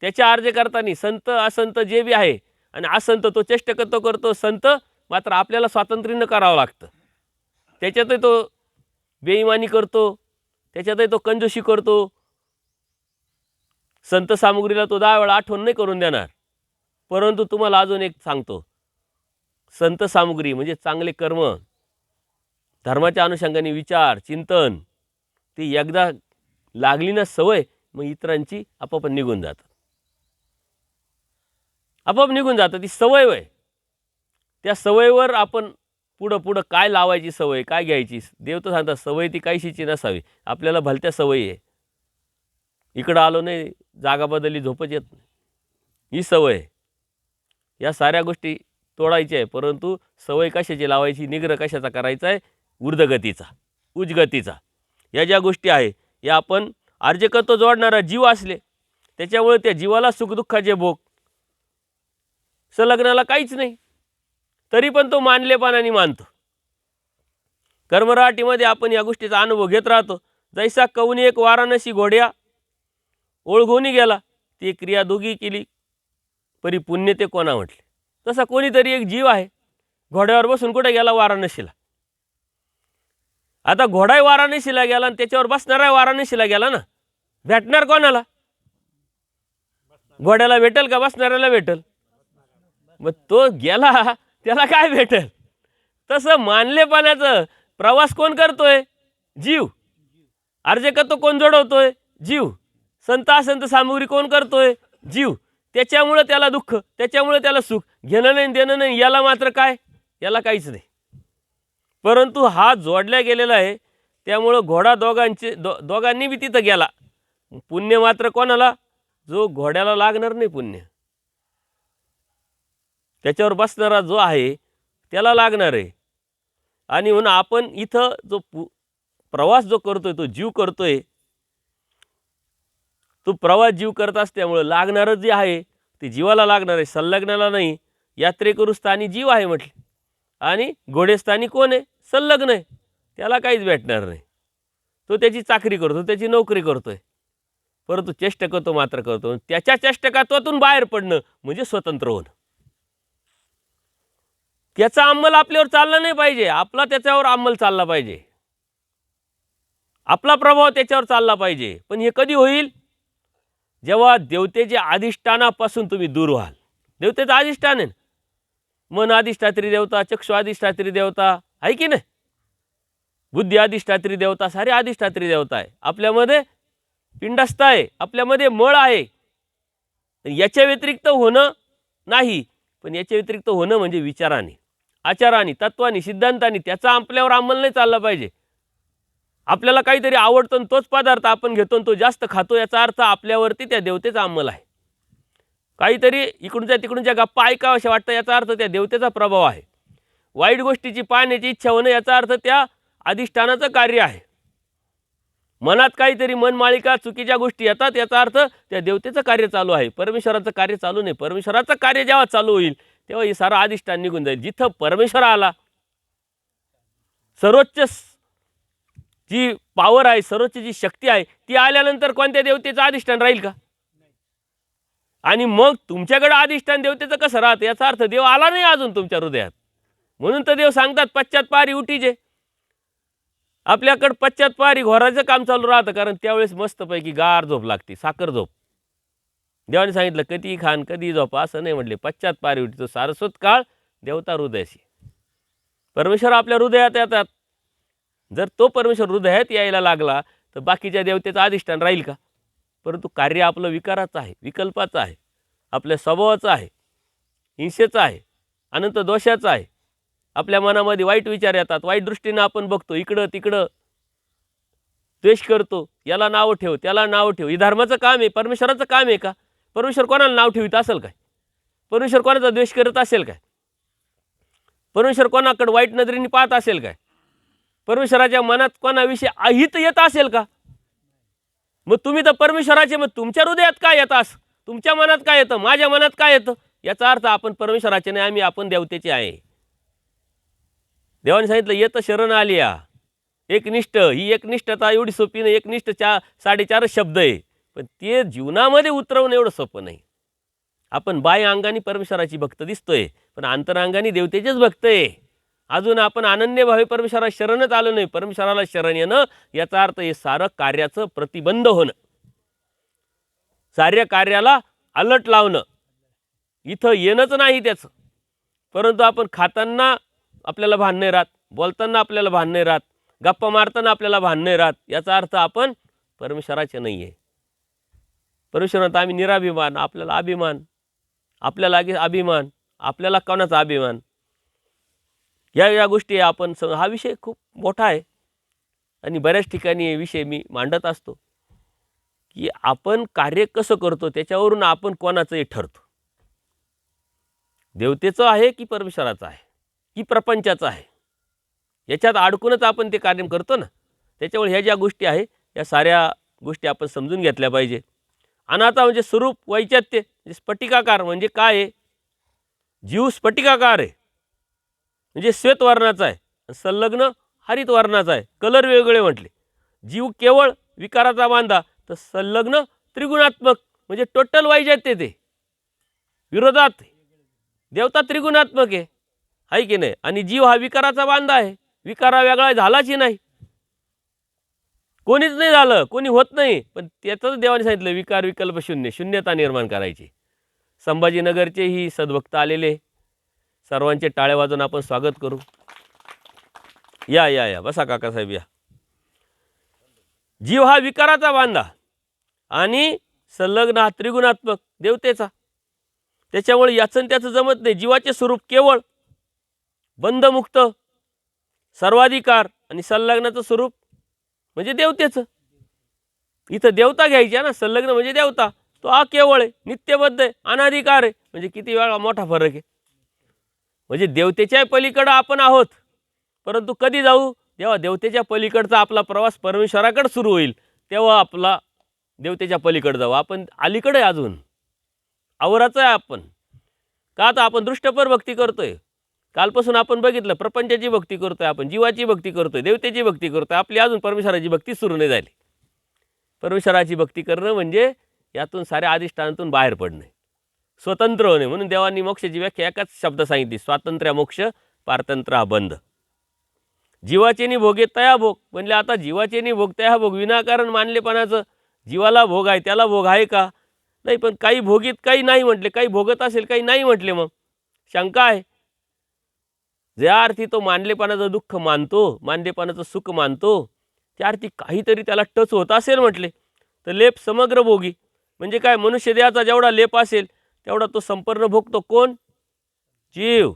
त्याच्या अर्ज करताना संत असंत जे बी आहे, आणि असंत तो चेष्टा करतो, संत मात्र आपल्याला स्वातंत्र्यानं करावं लागतं. त्याच्यातही तो बेईमानी करतो, त्याच्यातही तो कंजूसी करतो. संत सामुग्रीला तो 10 वेळा आठवण नाही करून देणार. परंतु तुम्हाला अजून एक सांगतो, संत सामुग्री म्हणजे चांगले कर्म, धर्माच्या अनुषंगाने विचार, चिंतन, ती एकदा लागली ना सवय, मग इतरांची आपोआप निघून जातात. आपोआप निघून जातं. ती सवय आहे. त्या सवयीवर आपण पुढं काय लावायची सवय, काय घ्यायची. देव तर सांगतात सवय ती काहीशीची नसावी. आपल्याला भलत्या सवयी आहे. इकडं आलो नाही, जागा बदलली, झोपच येत नाही, ही सवय. या साऱ्या गोष्टी तोडायच्या आहे. परंतु सवय कशाची लावायची, निग्रह कशाचा करायचा आहे? ऊर्ध्वगतीचा, उच्चगतीचा. या ज्या गोष्टी आहे या आपण अर्जकत्व जोडणारा जीव असले, त्याच्यामुळे त्या जीवाला सुखदुःखाचे भोग, संलग्नाला काहीच नाही, तरी पण तो मानलेपणाने मानतो. कर्मराटीमध्ये आपण या गोष्टीचा अनुभव घेत राहतो. जैसा कवनी एक वाराणसी घोड्या ओळघोनी गेला, ती क्रिया दोघी केली, परी पुण्य ते कोणा म्हटले. तसा कोणीतरी एक जीव आहे, घोड्यावर बसून कुठे गेला? वाराणसीला. आता घोडाही वाराणसीला गेला आणि त्याच्यावर बसणारा वाराणसीला गेला ना, भेटणार कोणाला? घोड्याला भेटेल का बसणाऱ्याला भेटेल? मग तो गेला, त्याला काय भेटेल? तसं मानलेपणाचं प्रवास कोण करतोय? जीव. अर्जकत्व कोण जोडवतोय? जीव. संत असंत सामुग्री कोण करतोय? जीव. त्याच्यामुळे त्याला दुःख, त्याच्यामुळे त्याला सुख. घेणं नाही देणं नाही, याला मात्र काय? याला काहीच नाही. परंतु हा जोडल्या गेलेला आहे, त्यामुळं घोडा दोघांनी बी तिथं गेला. पुण्य मात्र कोणाला? जो घोड्याला लागणार नाही पुण्य, त्याच्यावर बसणारा जो आहे त्याला लागणार आहे. आणि म्हणून आपण इथं जो प्रवास जो करतोय, तो जीव करतोय, तो प्रवास जीव करत असल्यामुळं लागणारं जे आहे ते जीवाला लागणार आहे, संलग्नाला नाही. यात्रेकरू स्थानी जीव आहे म्हटले, आणि घोडेस्थानी कोण आहे? संलग्न आहे. त्याला काहीच भेटणार नाही. तो त्याची चाकरी करतो, त्याची नोकरी करतोय, परंतु चेष्टक तो मात्र करतो. त्याच्या चेष्टकात्वातून बाहेर पडणं म्हणजे स्वतंत्र होणं. त्याचा अंमल आपल्यावर चालला नाही पाहिजे, आपला त्याच्यावर अंमल चालला पाहिजे, आपला प्रभाव त्याच्यावर चालला पाहिजे. पण हे कधी होईल? जेव्हा देवतेच्या अधिष्ठानापासून तुम्ही दूर व्हाल. देवतेचं अधिष्ठान आहे, मन अधिष्ठात्री देवता, चक्षु अधिष्ठात्री देवता आहे की नाही, बुद्धी अधिष्ठात्री देवता, सारे अधिष्ठात्री देवता आहे. आपल्यामध्ये पिंडस्थ आहे, आपल्यामध्ये मळ आहे. याच्या व्यतिरिक्त होणं नाही, पण याच्या व्यतिरिक्त होणं म्हणजे विचाराने, आचाराने, तत्वाने, सिद्धांताने त्याचा आपल्यावर अंमल नाही चालला पाहिजे. आपल्याला काहीतरी आवडतं आणि तोच पदार्थ आपण घेतो आणि तो जास्त खातो, याचा अर्थ आपल्यावरती त्या देवतेचा अंमल आहे. काहीतरी इकडूनच्या तिकडूनच्या गप्पा ऐकाव्याशा वाटतं, याचा अर्थ त्या देवतेचा प्रभाव आहे. वाईट गोष्टीची पाहण्याची इच्छा होणं, याचा अर्थ त्या अधिष्ठानाचं कार्य आहे. मनात काहीतरी मनमाळिका चुकीच्या गोष्टी येतात, याचा अर्थ त्या देवतेचं कार्य चालू आहे, परमेश्वराचं कार्य चालू नाही. परमेश्वराचं कार्य जेव्हा चालू होईल तेव्हा हे सारं अधिष्ठान निघून जाईल. जिथं परमेश्वर आला, सर्वोच्च जी पॉवर आहे, सर्वोच्च जी शक्ती आहे, ती आल्यानंतर कोणत्या देवतेचं अधिष्ठान राहील का? आणि मग तुमच्याकडे अधिष्ठान देवतेचं कसं राहतं? याचा अर्थ देव आला नाही अजून तुमच्या हृदयात. म्हणून तर देव सांगतात पश्चातपारी उठीजे. आपल्याकडं पश्चातपारी घोराचं काम चालू राहतं, कारण त्यावेळेस मस्तपैकी गार झोप लागते, साखर झोप. देवाने सांगितलं कधीही खान कधीही झोपा, असं नाही म्हटले. पश्चातपारी उठीतो सारस्वत काळ देवता हृदयाशी. परमेश्वर आपल्या हृदयात येतात. जर तो परमेश्वर हृदयात यायला लागला तर बाकीच्या देवतेचं अधिष्ठान राहील का? परंतु कार्य आपलं विकाराचं आहे, विकल्पाचं आहे, आपल्या स्वभावाचं आहे, हिंसेचं आहे, अनंत दोषाचं आहे. आपल्या मनामध्ये वाईट विचार येतात, वाईट दृष्टीनं आपण बघतो, इकडं तिकडं द्वेष करतो, याला नाव ठेव, त्याला नाव ठेव. हे धर्माचं काम आहे, परमेश्वराचं काम आहे का? परमेश्वर कोणाला नाव ठेवित असेल काय? परमेश्वर कोणाचा द्वेष करत असेल काय? परमेश्वर कोणाकडे वाईट नजरेने पाहत असेल काय? परमेश्वराच्या मनात कोणाविषयी अहित येत असेल का? मग तुम्ही तर परमेश्वराचे, मग तुमच्या हृदयात काय येतं? तुमच्या मनात काय येतं? माझ्या मनात काय येतं? याचा अर्थ आपण परमेश्वराचे नाही, आपण देवतेचे आहे. देवाने सांगितलं येत शरण आलिया एकनिष्ठ. ही एकनिष्ठता एवढी सोपी नाही. एकनिष्ठ 4.5 शब्द आहे, पण ते जीवनामध्ये उतरवणं एवढं सोपं नाही. आपण बाह्य अंगाने परमेश्वराची भक्त दिसतोय, पण अंतरांगाने देवतेचेच भक्त आहे. अजून आपण अनन्यभावे परमेश्वराला शरणच आलो नाही. परमेश्वराला शरण येणं याचा अर्थ हे सारं कार्याचं प्रतिबंध होणं, साऱ्या कार्याला अलर्ट लावणं. इथं येणंच नाही त्याचं. परंतु आपण खाताना आपल्याला भान नाही राहत, बोलताना आपल्याला भान नाही राहत, गप्पा मारताना आपल्याला भान नाही राहत. याचा अर्थ आपण परमेश्वराचे नाही आहे. परमेश्वरात आम्ही निराभिमान, आपल्याला अभिमान, आपल्याला अभिमान, आपल्याला कोणाचा अभिमान, या गोष्टी आपण हा विषय खूप मोठा आहे आणि बऱ्याच ठिकाणी हे विषय मी मांडत असतो की आपण कार्य कसं करतो त्याच्यावरून आपण कोणाचंही ठरतो. देवतेचं आहे की परमेश्वराचं आहे की प्रपंचाचं आहे, याच्यात अडकूनच आपण ते कार्य करतो ना. त्याच्यामुळे ह्या ज्या गोष्टी आहे या साऱ्या गोष्टी आपण समजून घेतल्या पाहिजे. अनाथा म्हणजे स्वरूप वैचित्य, म्हणजे स्फटिकाकार म्हणजे काय आहे? जीव स्फटिकाकार आहे, म्हणजे श्वेत वर्णाचा आहे, संलग्न हरित वर्णाचा आहे. कलर वेगळे म्हटले. जीव केवळ विकाराचा बांधा, तर संलग्न त्रिगुणात्मक म्हणजे टोटल वैचित्य ते विरोधात. देवता त्रिगुणात्मक आहे की नाही? आणि जीव हा विकाराचा बांधा आहे. विकारा वेगळा झालाच नाही, कोणीच नाही झालं, कोणी होत नाही. पण त्यातच देवाने सांगितलं विकार विकल्प शून्य, शून्यता निर्माण करायची. संभाजीनगरचेही सद्भक्त आलेले, सर्वांचे टाळ्या वाजवून आपण स्वागत करू. या बसा काकासाहेब या. जीव हा विकाराचा बांधा, आणि संलग्न हा त्रिगुणात्मक देवतेचा. त्याच्यामुळे याचं आणि त्याचं जमत नाही. जीवाचे स्वरूप केवळ बंधमुक्त, सर्वाधिकार आणि संलग्नाचं स्वरूप म्हणजे देवतेचं. इथं देवता घ्यायची ना, संलग्न म्हणजे देवता. तो हा केवळ आहे, नित्यबद्ध आहे, अनाधिकार आहे. म्हणजे किती वेळा मोठा फरक आहे. म्हणजे देवतेच्या पलीकडं आपण आहोत, परंतु कधी जाऊ? जेव्हा देवतेच्या पलीकडचा आपला प्रवास परमेश्वराकडे सुरू होईल, तेव्हा आपला देवतेच्या पलीकडे जाऊ. आपण अलीकडे आहे, अजून आवराचं आहे आपण. का? तर आपण दृष्टपर भक्ती करतोय. कालपासून आपण बघितलं, प्रपंचाची भक्ती करतोय, आपण जीवाची भक्ती करतोय, देवतेची भक्ती करतोय. आपली अजून परमेश्वराची भक्ती सुरू नाही झाली. परमेश्वराची भक्ती करणं म्हणजे यातून साऱ्या अधिष्ठानातून बाहेर पडणे, स्वतंत्र होणे. म्हणून देवांनी मोक्षाची व्याख्या एकाच शब्द सांगितली, स्वातंत्र्य मोक्ष, पारतंत्र्य हा बंध. जीवाचे भोगे तया भोग म्हणले. आता जीवाचे भोग तया भोग विनाकारण मानलेपणाचं. जीवाला भोग आहे, त्याला भोग आहे का? नाही. पण काही भोगीत, काही नाही म्हटले. काही भोगत असेल, काही नाही म्हटले. मग शंका आहे. ज्या अर्थी तो मानलेपणाचं दुःख मानतो, मानलेपणाचं सुख मानतो, त्या अर्थी काहीतरी त्याला टच होत असेल म्हटले. तर लेप समग्र भोगी म्हणजे काय? मनुष्य देहाचा जेवढा लेप असेल तेवढा तो संपूर्ण भोगतो. कोण? जीव.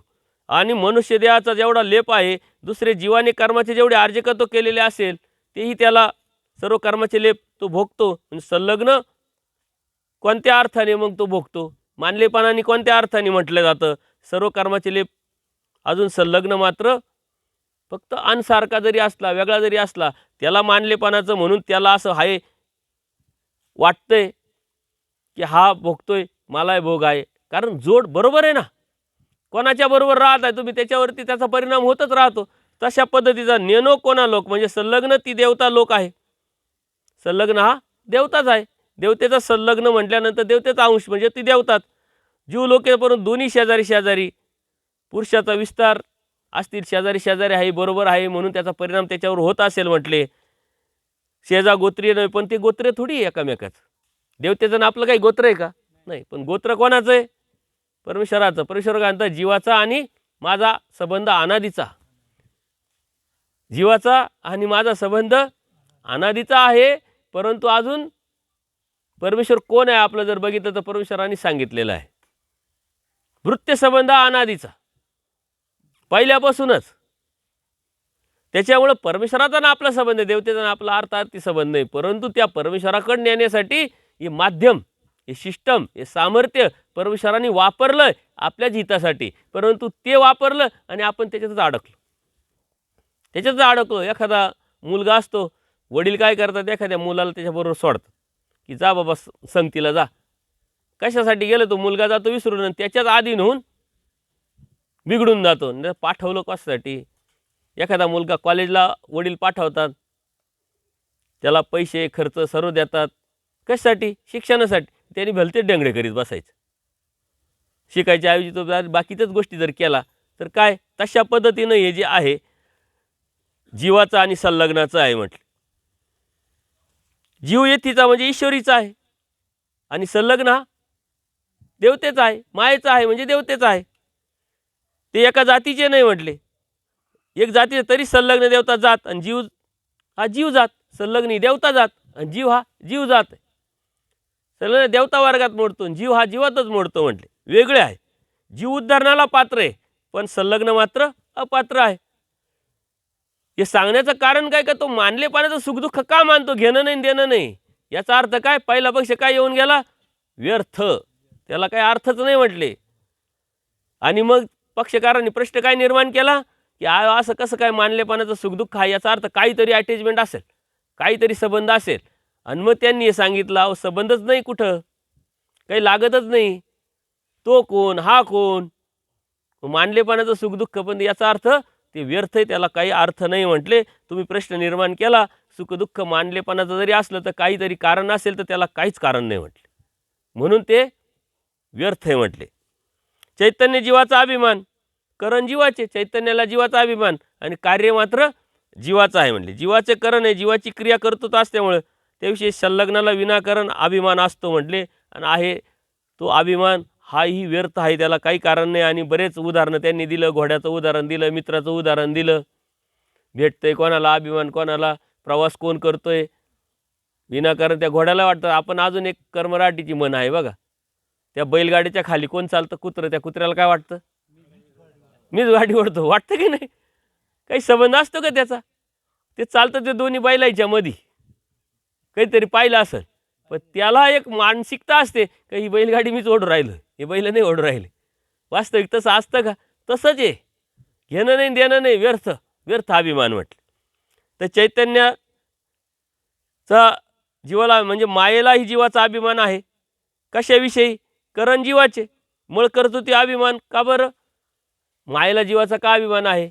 आणि मनुष्य देहाचा जेवढा लेप आहे, दुसरे जीवाने कर्माचे जेवढे अर्जकत्व केलेले असेल तेही त्याला सर्व कर्माचे लेप तो भोगतो. म्हणजे संलग्न कोणत्या अर्थाने मग तो भोगतो? मानलेपणाने कोणत्या अर्थाने म्हटलं जातं? सर्व कर्माचे लेप अजून संलग्न मात्र फक्त अनसारखा जरी असला, वेगळा जरी असला, त्याला मानलेपणाचं म्हणून त्याला असं आहे वाटतंय की हा भोगतोय, मलाही भोग आहे. कारण जोड बरोबर आहे ना. कोणाच्या बरोबर राहत आहे तुम्ही, त्याच्यावरती त्याचा परिणाम होतच राहतो. तशा पद्धतीचा नेनो कोणा लोक म्हणजे संलग्न ती देवता लोक आहे. संलग्न हा देवताच आहे. देवतेचा संलग्न म्हटल्यानंतर देवतेचा अंश म्हणजे ती देवताच. जीव लोके परंतु दोन्ही शेजारी शेजारी पुरुषाचा विस्तार असतील, शेजारी शेजारी आहे, बरोबर आहे, म्हणून त्याचा परिणाम त्याच्यावर होत असेल म्हटले. शेजा गोत्रीय नाही, पण ते गोत्र थोडी एकामेकाचं. देवतेचं आपलं काही गोत्र आहे का? नाही. पण गोत्र कोणाचं आहे? परमेश्वराचं. परमेश्वर काय म्हणतात? जीवाचा आणि माझा संबंध अनादीचा. जीवाचा आणि माझा संबंध अनादीचा आहे. परंतु अजून परमेश्वर कोण आहे आपलं जर बघितलं तर परमेश्वरांनी सांगितलेलं आहे. वृत्य संबंध अनादीचा पहिल्यापासूनच. त्याच्यामुळे परमेश्वराचा ना आपला संबंध, देवतेचा ना आपला अर्थार्थी संबंध नाही. परंतु त्या परमेश्वराकडे नेण्यासाठी हे माध्यम, हे सिस्टम, हे सामर्थ्य परमेश्वरांनी वापरलं आपल्याच हितासाठी. परंतु ते वापरलं आणि आपण त्याच्यातच अडकलो. एखादा मुलगा असतो, वडील काय करतात? एखाद्या मुलाला त्याच्याबरोबर सोडतात की जा बाबा संगतीला जा. कशासाठी गेलं? तो मुलगा जातो विसरून आणि त्याच्याच अधीन होऊन बिघडून जातो. पाठवलं कशासाठी? एखादा मुलगा कॉलेजला वडील पाठवतात, त्याला पैसे खर्च सर्व देतात. कशासाठी? शिक्षणासाठी. त्यांनी भलते डेंगडे करीत बसायचं. शिकायच्या ऐवजी तो बाकीच्याच गोष्टी जर केला तर काय? तशा पद्धतीनं हे जे आहे जीवाचं आणि संलग्नाचं आहे म्हटलं. जीव येथीचा म्हणजे ईश्वरीचा आहे आणि संलग्न हा देवतेचा आहे, मायेचा आहे म्हणजे देवतेचा आहे. ते एका जातीचे नाही म्हटले. एक जातीचे तरी संलग्न देवता जात आणि जीव हा जीव जात. संलग्नी देवता जात आणि जीव हा जीव जात आहे. संलग्न देवता वर्गात मोडतो आणि जीव हा जीवातच मोडतो म्हटले. वेगळे आहे. जीव उद्धारणाला पात्र आहे पण संलग्न मात्र अपात्र आहे. हे सांगण्याचं कारण काय? का तो मानलेपणाचं सुखदुःख का मानतो? घेणं नाही देणं नाही. याचा अर्थ काय? पहिला पक्ष काय येऊन गेला? व्यर्थ. त्याला काही अर्थच नाही म्हटले. आणि मग पक्षकारांनी प्रश्न काय निर्माण केला की असं कसं काय मानलेपणाचं सुखदुःख आहे? याचा अर्थ काहीतरी अटॅचमेंट असेल, काहीतरी संबंध असेल. आणि मग त्यांनी हे सांगितलं, अहो संबंधच नाही, कुठं काही लागतच नाही. तो कोण? हा कोण? मानलेपणाचं सुखदुःख. पण याचा अर्थ ते व्यर्थ आहे, त्याला काही अर्थ नाही म्हटले. तुम्ही प्रश्न निर्माण केला. सुखदुःख मानलेपणाचं जरी असलं तर काहीतरी कारण असेल, तर त्याला काहीच कारण नाही म्हटले, म्हणून ते व्यर्थ आहे म्हटले. चैतन्य जीवाचा अभिमान, करण जीवाचे. चैतन्याला जीवाचा अभिमान आणि कार्य मात्र जीवाचं आहे म्हटले. जीवाचे करण आहे, जीवाची क्रिया करतो असल्यामुळे त्याविषयी संलग्नाला विनाकारण अभिमान असतो म्हटले. आणि आहे तो अभिमान हाही व्यर्थ आहे, त्याला काही कारण नाही. आणि बरेच उदाहरणं त्यांनी दिलं. घोड्याचं उदाहरण दिलं, मित्राचं उदाहरण दिलं. भेटतंय कोणाला अभिमान, कोणाला प्रवास कोण करतोय, विनाकारण त्या घोड्याला वाटतं. आपण अजून एक कर्मराटीची म्हण आहे बघा, त्या बैलगाडीच्या खाली कोण चालतं? कुत्रं. त्या कुत्र्याला काय वाटतं? मीच गाडी ओढतो. वाटतं की नाही? काही संबंध असतो का त्याचा? ते चालतं ते दोन्ही बैलाच्या मध्ये. काहीतरी पाहिलं असेल, पण त्याला एक मानसिकता असते का ही बैलगाडी मीच ओढून राहिलो, हे बैल नाही ओढून राहिले. वास्तविक तसं असतं का? तसंच आहे. घेणं नाही देणं नाही, व्यर्थ व्यर्थ अभिमान म्हटलं. तर चैतन्याचा जीवाला म्हणजे मायेलाही जीवाचा अभिमान आहे. कशाविषयी? करण जीवाचे. मळ करतो ते अभिमान का बरं? मायेला जीवाचा का अभिमान आहे?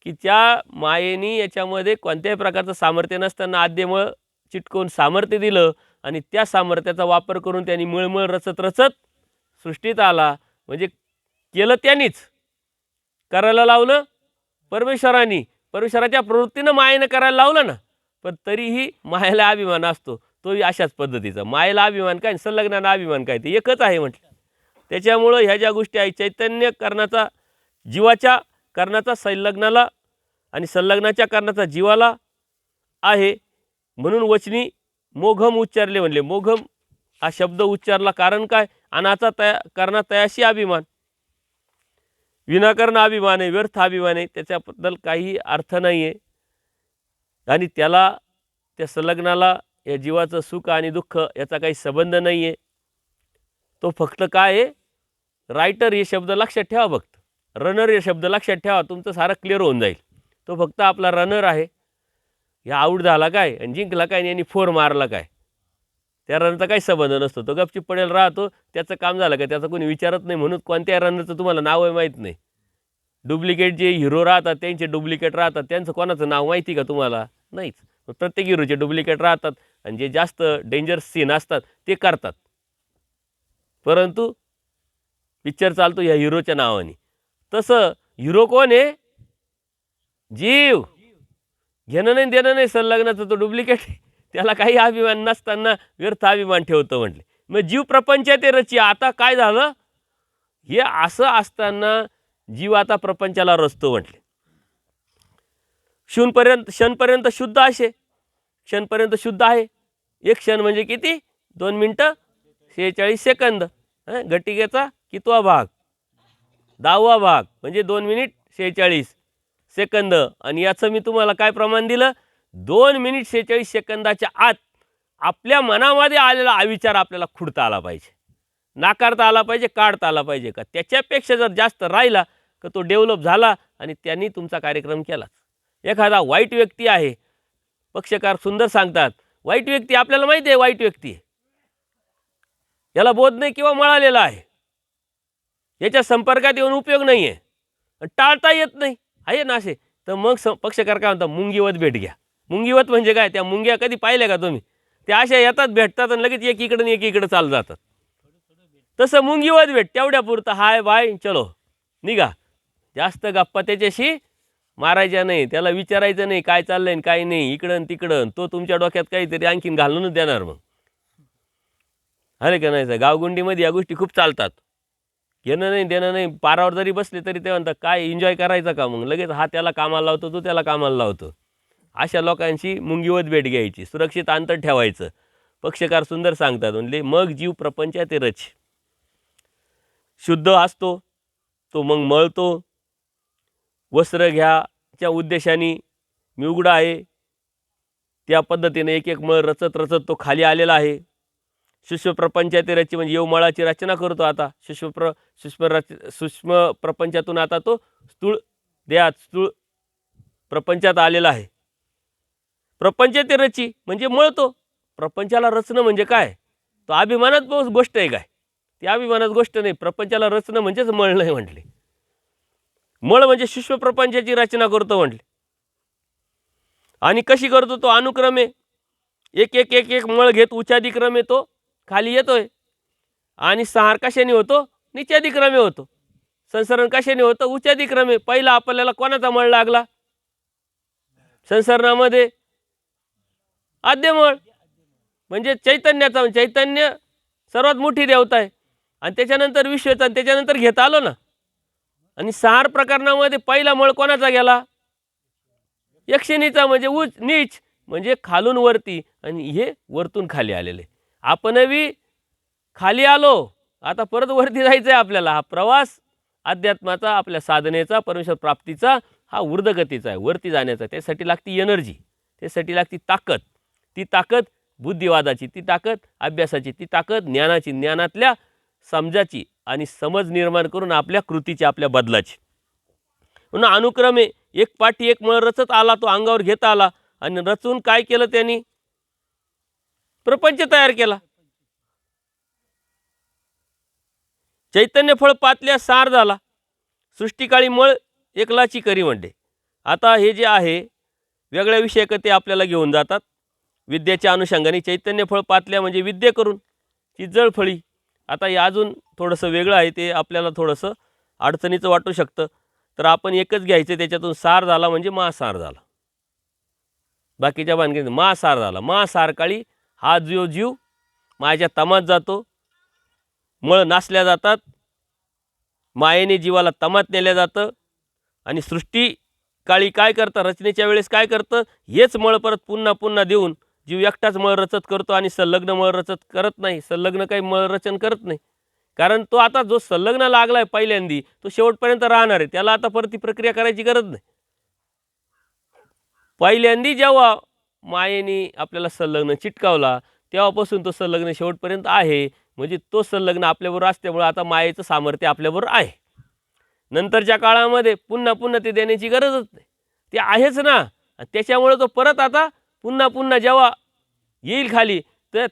की त्या मायेनी याच्यामध्ये कोणत्याही प्रकारचं सामर्थ्य नसताना आद्यमळ चिटकवून सामर्थ्य दिलं आणि त्या सामर्थ्याचा वापर करून त्यांनी मळमळ रचत रचत सृष्टीत आला. म्हणजे केलं त्यांनीच, करायला लावलं परमेश्वरांनी. परमेश्वराच्या प्रवृत्तीनं मायेनं करायला लावलं ना, पण तरीही मायेला अभिमान असतो. तोही अशाच पद्धतीचा. मायेला अभिमान काय, संलग्नाला अभिमान काय, ते एकच आहे म्हटलं. त्याच्यामुळं ह्या ज्या गोष्टी आहेत, चैतन्य करण्याचा जीवाच्या करण्याचा संलग्नाला आणि संलग्नाच्या करण्याचा जीवाला आहे. म्हणून वचनी मोघम उच्चारले म्हणले. मोघम हा शब्द उच्चारला कारण काय? अनाचा करणा तयाशी अभिमान. विनाकारण अभिमान आहे, व्यर्थ अभिमान आहे, त्याच्याबद्दल काही अर्थ नाही आहे. आणि त्याला त्या संलग्नाला या जीवाचं सुख आणि दुःख याचा काही संबंध नाही आहे. तो फक्त काय आहे? रायटर हे शब्द लक्षात ठेवा. फक्त रनर हे शब्द लक्षात ठेवा, तुमचं सारं क्लिअर होऊन जाईल. तो फक्त आपला रनर आहे. ह्या आऊट झाला काय आणि जिंकला काय आणि फोर मारला काय, त्या रनचा काही संबंध नसतो. तो गपचीप पडेल राहतो. त्याचं काम झालं का त्याचं कोणी विचारत नाही. म्हणून कोणत्या रनरचं तुम्हाला नावही माहीत नाही. डुप्लिकेट जे हिरो राहतात त्यांचे डुप्लिकेट राहतात, त्यांचं कोणाचं नाव माहिती का तुम्हाला? नाहीच. प्रत्येक हिरोचे डुप्लिकेट राहतात आणि जे जास्त डेंजरस सीन असतात ते करतात. परंतु पिक्चर चालतो ह्या हिरोच्या नावाने. तसं हिरो कोण आहे? जीव. घेणं नाही देणं नाही संलग्नाचं, तो डुप्लिकेट. त्याला काही अभिमान नसताना व्यर्थ अभिमान ठेवतो म्हटले. मग जीव प्रपंच ते रची. आता काय झालं? हे असं असताना जीव आता प्रपंचाला रचतो म्हटले. क्षणपर्यंत शुद्ध असे. क्षणपर्यंत शुद्ध आहे. एक क्षण म्हणजे किती? 2 मिनिटं 46 सेकंद. घटिकेचा कितवा भाग? 10वा भाग म्हणजे 2 मिनिट 46 सेकंद. आणि याचं मी तुम्हाला काय प्रमाण दिलं? 2 मिनिट 46 सेकंदाच्या आत आपल्या मनामध्ये आलेला अविचार आपल्याला खुडता आला पाहिजे, नाकारता आला पाहिजे, काढता आला पाहिजे. का त्याच्यापेक्षा जर जास्त राहिला का तो डेव्हलप झाला आणि त्यांनी तुमचा कार्यक्रम केला. एखादा वाईट व्यक्ती आहे, पक्षकार सुंदर सांगतात, वाईट व्यक्ती आपल्याला माहिती आहे वाईट व्यक्ती आहे, याला बोध नाही किंवा मळालेला आहे, याच्या संपर्कात येऊन उपयोग नाही आहे, टाळता येत नाही आहे ना असे. तर मग पक्षकार काय म्हणतात? मुंगीवत भेट घ्या. मुंगीवत म्हणजे काय? त्या मुंग्या कधी पाहिल्या का तुम्ही? त्या अशा येतात, भेटतात आणि लगेच एकीकडे आणि एकीकडे चालू जातात. तसं मुंगीवत भेट, तेवढ्या पुरतं हाय बाय चलो निघा. जास्त गप्पा त्याच्याशी मारायच्या नाही, त्याला विचारायचं नाही काय चाललंय आणि काय नाही, इकडं तिकडं. तो तुमच्या डोक्यात काहीतरी आणखीन घालूनच देणार मग. अरे का नाही? गावगुंडीमध्ये या गोष्टी खूप चालतात. घेणं नाही देणं नाही. पारावर जरी बसले तरी ते म्हणतात काय एन्जॉय करायचं का? मग लगेच हा त्याला कामाला लावतो, तो त्याला कामाला लावतो. अशा लोकांशी मुंगीवत भेट घ्यायची, सुरक्षित अंतर ठेवायचं. पक्षकार सुंदर सांगतात म्हणले, मग जीव प्रपंचात रच. शुद्ध असतो तो, मग मळतो. वस्त्र घ्याच्या उद्देशाने मी उघडा आहे, त्या पद्धतीने एक एक मळ रचत रचत तो खाली आलेला आहे. सूक्ष्म प्रपंचाची रची म्हणजे येवमळाची रचना करतो. आता सूक्ष्म प्रपंचातून आता तो स्थूळ देहात स्थूळ प्रपंचात आलेला आहे. प्रपंचाची रची म्हणजे मळतो. प्रपंचाला रचणं म्हणजे काय? तो अभिमानात गोष्ट आहे काय? ती अभिमानात गोष्ट नाही. प्रपंचाला रचणं म्हणजेच मळ नाही म्हटले. मळ म्हणजे सूक्ष्म प्रपंचाची रचना करतो म्हटले. आणि कशी करतो? तो अनुक्रमे एक एक एक एक मळ घेत उच्चादिक्रमे तो खाली येतोय. आणि संहार कशाने होतो? नित्यादिक्रमे होतो. संसरण कशाने होतं? उच्चादिक्रमे. पहिला आपल्याला कोणाचा मळ लागला संसरणामध्ये? आद्यमळ म्हणजे चैतन्याचा. चैतन्य सर्वात मोठी देवता आहे. आणि त्याच्यानंतर विश्वचा, त्याच्यानंतर घेता आलो ना. आणि संहार प्रकरणामध्ये पहिला मळ कोणाचा गेला? यक्षिणीचा म्हणजे नीच. म्हणजे खालून वरती आणि हे वरतून खाली आलेले. आपणही खाली आलो, आता परत वरती जायचं आहे आपल्याला. हा प्रवास अध्यात्माचा, आपल्या साधनेचा, परमेश्वर प्राप्तीचा हा ऊर्ध्वगतीचा आहे, वरती जाण्याचा. त्यासाठी लागती एनर्जी, त्यासाठी लागती ताकद. ती ताकद बुद्धिवादाची, ती ताकद अभ्यासाची, ती ताकद ज्ञानाची, ज्ञानातल्या समजाची आणि समज निर्माण करून आपल्या कृतीची, आपल्या बदलाची. म्हणून अनुक्रमे एक पाठी एक मळ रचत आला, तो अंगावर घेत आला आणि रचून काय केलं त्यांनी? प्रपंच तयार केला. चैतन्य फळ पातल्या सार झाला, सृष्टिकाळी मळ एकलाची करी म्हणते. आता हे जे आहे वेगळ्या विषयकते आपल्याला घेऊन जातात. विद्याच्या अनुषंगाने चैतन्य फळ पातल्या म्हणजे विद्ये करून ती जळफळी. आता हे अजून थोडंसं वेगळं आहे, ते आपल्याला थोडंसं अडचणीचं वाटू शकतं. तर आपण एकच घ्यायचं, त्याच्यातून सार झाला म्हणजे महासार झाला. बाकीच्या भानगडीत महासार झाला. महासार काळी हा जीव मायाच्या तमात जातो, मळ नासल्या जातात, मायेने जीवाला तमात नेल्या जातं आणि सृष्टी काळी काय करतं, रचनेच्या वेळेस काय करतं, हेच मळ परत पुन्हा पुन्हा देऊन जीव एकटाच मळ रचत करतो आणि संलग्न मळ रचत करत नाही. संलग्न काही मळ रचन करत नाही, कारण तो आता जो संलग्न लागलाय पहिल्यांदी तो शेवटपर्यंत राहणार आहे. त्याला आता परत ती प्रक्रिया करायची गरज नाही. पहिल्यांदी जेव्हा मायेने आपल्याला संलग्न चिटकावला तेव्हापासून तो संलग्न शेवटपर्यंत आहे. म्हणजे तो संलग्न आपल्याबरोबर असल्यामुळे आता मायेचं सामर्थ्य आपल्याबरोबर आहे. नंतरच्या काळामध्ये पुन्हा पुन्हा ते देण्याची गरजच नाही, ते आहेच ना. त्याच्यामुळे तो परत आता पुन्हा पुन्हा जेव्हा येईल खाली तर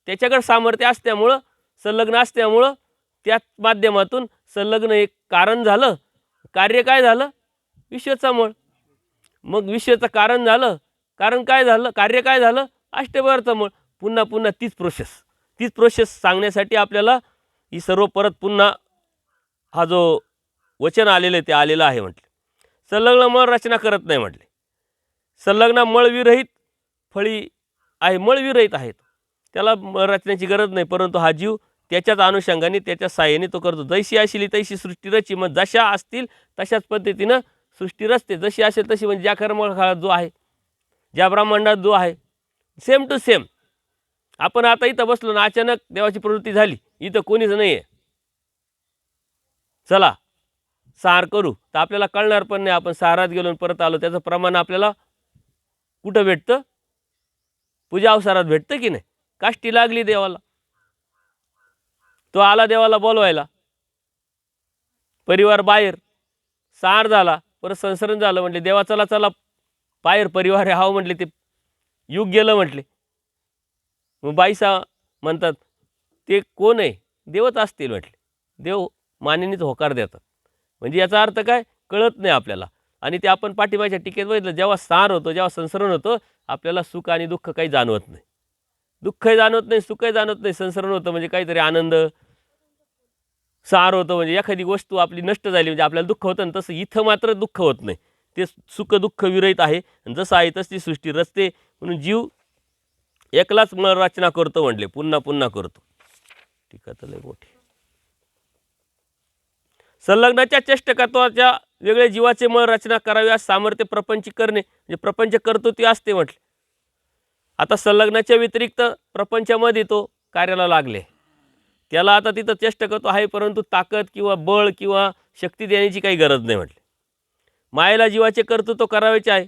त्याच्याकडे सामर्थ्य असल्यामुळं, संलग्न असल्यामुळं त्या माध्यमातून संलग्न एक कारण झालं. कार्य काय झालं? विश्वाचा मूळ. मग विश्वाचं कारण झालं, कारण काय झालं, कार्य काय झालं? अष्टबळाचं मूळ. पुन्हा पुन्हा तीच प्रोसेस सांगण्यासाठी आपल्याला ही सर्व परत पुन्हा हा जो वचन आलेलं आहे ते आलेलं आहे. म्हटले संलग्न मळ रचना करत नाही. म्हटले संलग्न मळविरहित फळी आहे, मळविरहित आहेत, त्याला रचण्याची गरज नाही. परंतु हा जीव त्याच्याच अनुषंगाने त्याच्या साह्याने तो करतो. जैशी असेल तैशी सृष्टी रची. मग जशा असतील तशाच पद्धतीनं सृष्टी रचते. जशी असेल तशी, म्हणजे ज्या कर्मकाळात जो आहे, ज्या ब्रह्मांडात जो आहे, सेम टू सेम. आपण आता इथं बसलो ना, अचानक देवाची प्रवृत्ती झाली, इथं कोणीच नाही आहे, चला सार करू, तर आपल्याला कळणार पण नाही. आपण सारात गेलो परत आलो, त्याचं प्रमाण आपल्याला कुठं भेटतं? पूजा अवसारात भेटतं की नाही? काष्टी लागली देवाला, तो आला देवाला बोलवायला, परिवार बाहेर, सार झाला, परत संसरण झालं. म्हटले देवा चला चला बाहेर परिवार आहे, हाव म्हटले, ते युग गेलं म्हटले. मग बाईसा म्हणतात ते कोण आहे? देवच असतील म्हटले. देव मानेनेच होकार देतात. म्हणजे याचा अर्थ काय कळत नाही आपल्याला. आणि ते आपण पाठीमागच्या टीकेत बघितलं, जेव्हा सार होतो, जेव्हा संसरण होतं, आपल्याला सुख आणि दुःख काही जाणवत नाही. दुःखही जाणवत नाही, सुखही जाणवत नाही. संसरण होतं म्हणजे काहीतरी आनंद, सार होतं म्हणजे एखादी वस्तू आपली नष्ट झाली म्हणजे आपल्याला दुःख होतं. तसं इथं मात्र दुःख होत नाही, ते सुख दुःख विरहित आहे. जसं आहे तशी सृष्टी रचते. म्हणून जीव एकलाच मळ रचना करतो म्हटले, पुन्हा पुन्हा करतो. टीका तर लय मोठी. संलग्नाच्या चेष्टकत्वाच्या वेगळे जीवाचे मळ रचना कराव्यास सामर्थ्य प्रपंच करणे, म्हणजे प्रपंच कर्तृत्व असते म्हटले. आता संलग्नाच्या व्यतिरिक्त प्रपंचामध्ये तो कार्याला लागले, त्याला आता तिथं चेष्टकत्व आहे, परंतु ताकद किंवा बळ किंवा शक्ती देण्याची काही गरज नाही म्हटले. मायेला जीवाचे कर्तृत्व करायचे आहे,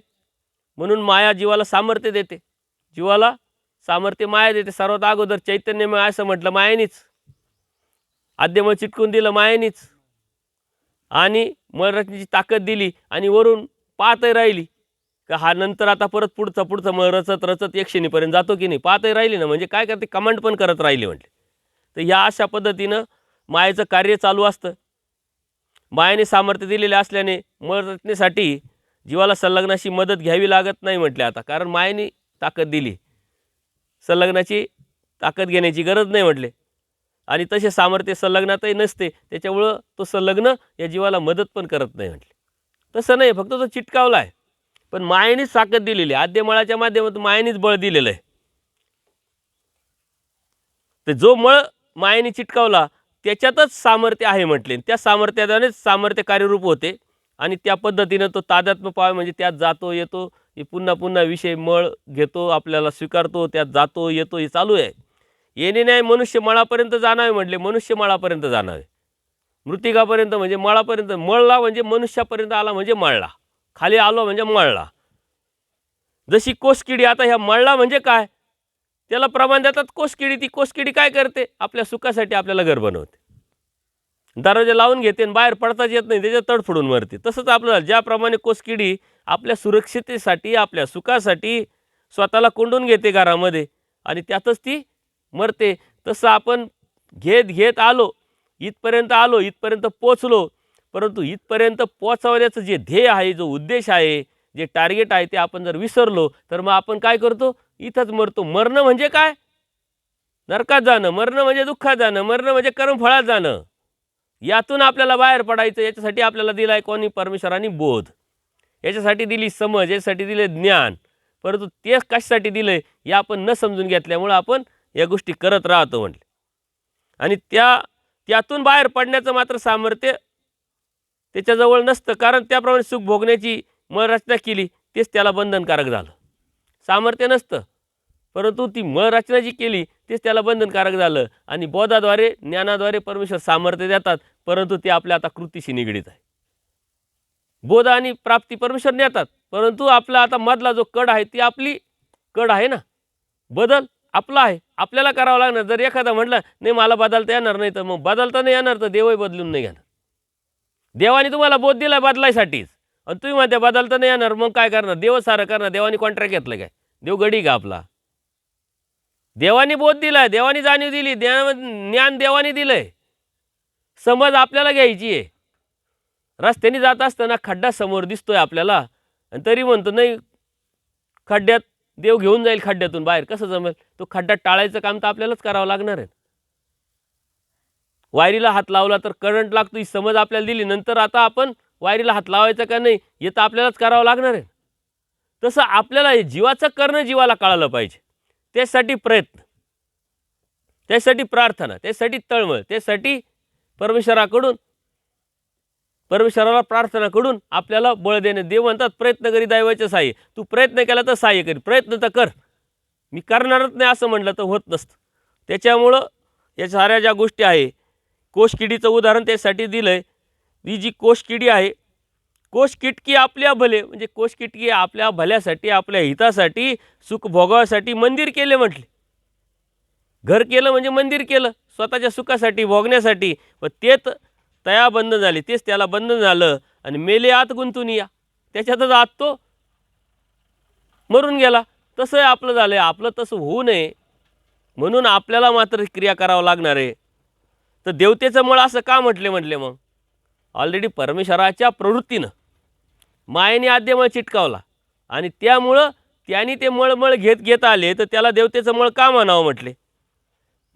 म्हणून माया जीवाला सामर्थ्य देते. जीवाला सामर्थ्य माया देते. सर्वात अगोदर चैतन्यमय असं म्हटलं मायेनीच, आद्यमय चिटकून दिलं मायेनीच, आणि मळरचनेची ताकद दिली, आणि वरून पाहतही राहिली का हा नंतर आता परत पुढचं मळ रचत रचत एकशेनीपर्यंत जातो की नाही, पाहतही राहिली ना. म्हणजे काय करते, कमांड पण करत राहिली म्हटले. तर ह्या अशा पद्धतीनं मायेचं कार्य चालू असतं. मायेने सामर्थ्य दिलेले असल्याने मळ रचनेसाठी जीवाला संलग्नाशी मदत घ्यावी लागत नाही म्हटले. आता कारण मायेने ताकद दिली, संलग्नाची ताकद घेण्याची गरज नाही म्हटले. आणि तसे सामर्थ्य संलग्नातही नसते, त्याच्यामुळं तो संलग्न या जीवाला मदत पण करत नाही म्हटले. तसं नाही, फक्त तो चिटकावला आहे, पण मायेनेच ताकद दिलेली आहे. आद्यमळाच्या माध्यमातून मायेनेच बळ दिलेलं आहे. तर जो मळ मायेने चिटकावला त्याच्यातच सामर्थ्य आहे म्हटले. त्या सामर्थ्यानेच सामर्थ्य कार्यरूप होते आणि त्या पद्धतीनं तो तादात्म्य पावे, म्हणजे त्यात जातो येतो, हे पुन्हा पुन्हा विषय मळ घेतो, आपल्याला स्वीकारतो, त्यात जातो येतो, हे चालू आहे. येणे नाही मनुष्य मळापर्यंत जाणावे म्हटले, मनुष्य मळापर्यंत जाणावे. मृतिकापर्यंत म्हणजे मळापर्यंत, मळला म्हणजे मनुष्यापर्यंत आला म्हणजे मळला, खाली आलो म्हणजे मळला. जशी कोसकिडी, आता ह्या मळला म्हणजे काय, त्याला प्रमाण देतात कोसकिडी. ती कोसकिडी काय करते, आपल्या सुखासाठी आपल्याला घर बनवते, दरवाजा लावून घेते आणि बाहेर पडताच येत नाही, त्याच्यात तडफडून मरते. तसंच आपल्याला ज्याप्रमाणे कोसकिडी आपल्या सुरक्षितेसाठी आपल्या सुखासाठी स्वतःला कोंडून घेते घरामध्ये आणि त्यातच ती मरते, तसं आपण घेत घेत आलो, इथपर्यंत आलो, इथपर्यंत पोचलो, परंतु इथपर्यंत पोचवण्याचं जे ध्येय आहे, जो उद्देश आहे, जे टार्गेट आहे, ते आपण जर विसरलो तर मग आपण काय करतो, इथंच मरतो. मरणं म्हणजे काय, नरकात जाणं. मरणं म्हणजे दुःखात जाणं. मरणं म्हणजे कर्मफळात जाणं. यातून आपल्याला बाहेर पडायचं. याच्यासाठी आपल्याला दिला आहे कोणी, परमेश्वरांनी बोध, याच्यासाठी दिली समज, याच्यासाठी दिले ज्ञान. परंतु ते कशासाठी दिलं हे आपण न समजून घेतल्यामुळं आपण या गोष्टी करत राहतो म्हटले. आणि त्यातून बाहेर पडण्याचं मात्र सामर्थ्य त्याच्याजवळ नसतं, कारण त्याप्रमाणे सुख भोगण्याची मळ रचना केली, तेच त्याला बंधनकारक झालं. सामर्थ्य नसतं, परंतु ती मळ रचना जी केली तेच त्याला बंधनकारक झालं. आणि बोधाद्वारे, ज्ञानाद्वारे परमेश्वर सामर्थ्य देतात, परंतु ते आपल्या आता कृतीशी निगडीत आहे. बोध आणि प्राप्ती परमेश्वर देतात, परंतु आपला आता मधला जो कड आहे ती आपली कड आहे ना. बदल आपला आहे, आपल्याला करावं लागणार. जर एखादा म्हटलं नाही मला बदलता येणार नाही, तर मग बदलता नाही येणार तर देवही बदलून नाही घेणार. देवाने तुम्हाला बोध दिला बदलायसाठीच, आणि तुम्ही म्हणते बदलता नाही येणार, मग काय करणार, देव सारं करणार. देवाने कॉन्ट्रॅक्ट घेतलं काय, देव गडी का आपला. देवाने बोध दिलाय, देवाने जाणीव दिली, ज्ञान देवाने दिलंय, समज आपल्याला घ्यायची आहे. रस्त्याने जात असताना खड्डा समोर दिसतोय आपल्याला, आणि तरी म्हणतो नाही खड्ड्यात, देव घेऊन जाईल खड्ड्यातून बाहेर, कसं जमेल. तो खड्डा टाळायचं काम तर आपल्यालाच करावं लागणार आहे. वायरीला हात लावला तर करंट लागतो, ही समज आपल्याला दिली, नंतर आता आपण वायरीला हात लावायचा का नाही हे तर आपल्यालाच करावं लागणार आहे. तसं आपल्याला जीवाचं करणं जीवाला कळालं पाहिजे. त्यासाठी प्रयत्न, त्यासाठी प्रार्थना, त्यासाठी तळमळ, त्यासाठी परमेश्वराला प्रार्थना करून आपल्याला बळ देणे. देव म्हणतात प्रयत्न करी दैवाचे साह्य. तू प्रयत्न केला तर साह्य करी, प्रयत्न तर कर. मी करणारच नाही असं म्हटलं तर होत नसतं. त्याच्यामुळं या साऱ्या ज्या गोष्टी आहे, कोषकिडीचं उदाहरण त्यासाठी दिलं आहे. ही जी कोषकिडी आहे, कोषकिटकी आपल्या भले, म्हणजे कोषकिटकी आपल्या भल्यासाठी, आपल्या हितासाठी, सुख भोगासाठी मंदिर केले म्हटले. घर केलं म्हणजे मंदिर केलं स्वतःच्या सुखासाठी, भोगण्यासाठी. पण तेच तया बंधन झाले, तेच त्याला बंधन झालं आणि मेले आत गुंतून या, त्याच्यातच आत तो मरून गेला. तसं आपलं झालं. आपलं तसं होऊ नये म्हणून आपल्याला मात्र क्रिया करावं लागणार आहे. तर देवतेचं मळ असं का म्हटले मग, ऑलरेडी परमेश्वराच्या प्रवृत्तीनं मायेने आद्यमळ चिटकावला आणि त्यामुळं त्यांनी ते मळमळ घेत आले, तर त्याला देवतेचं मळ का म्हणावं म्हटले.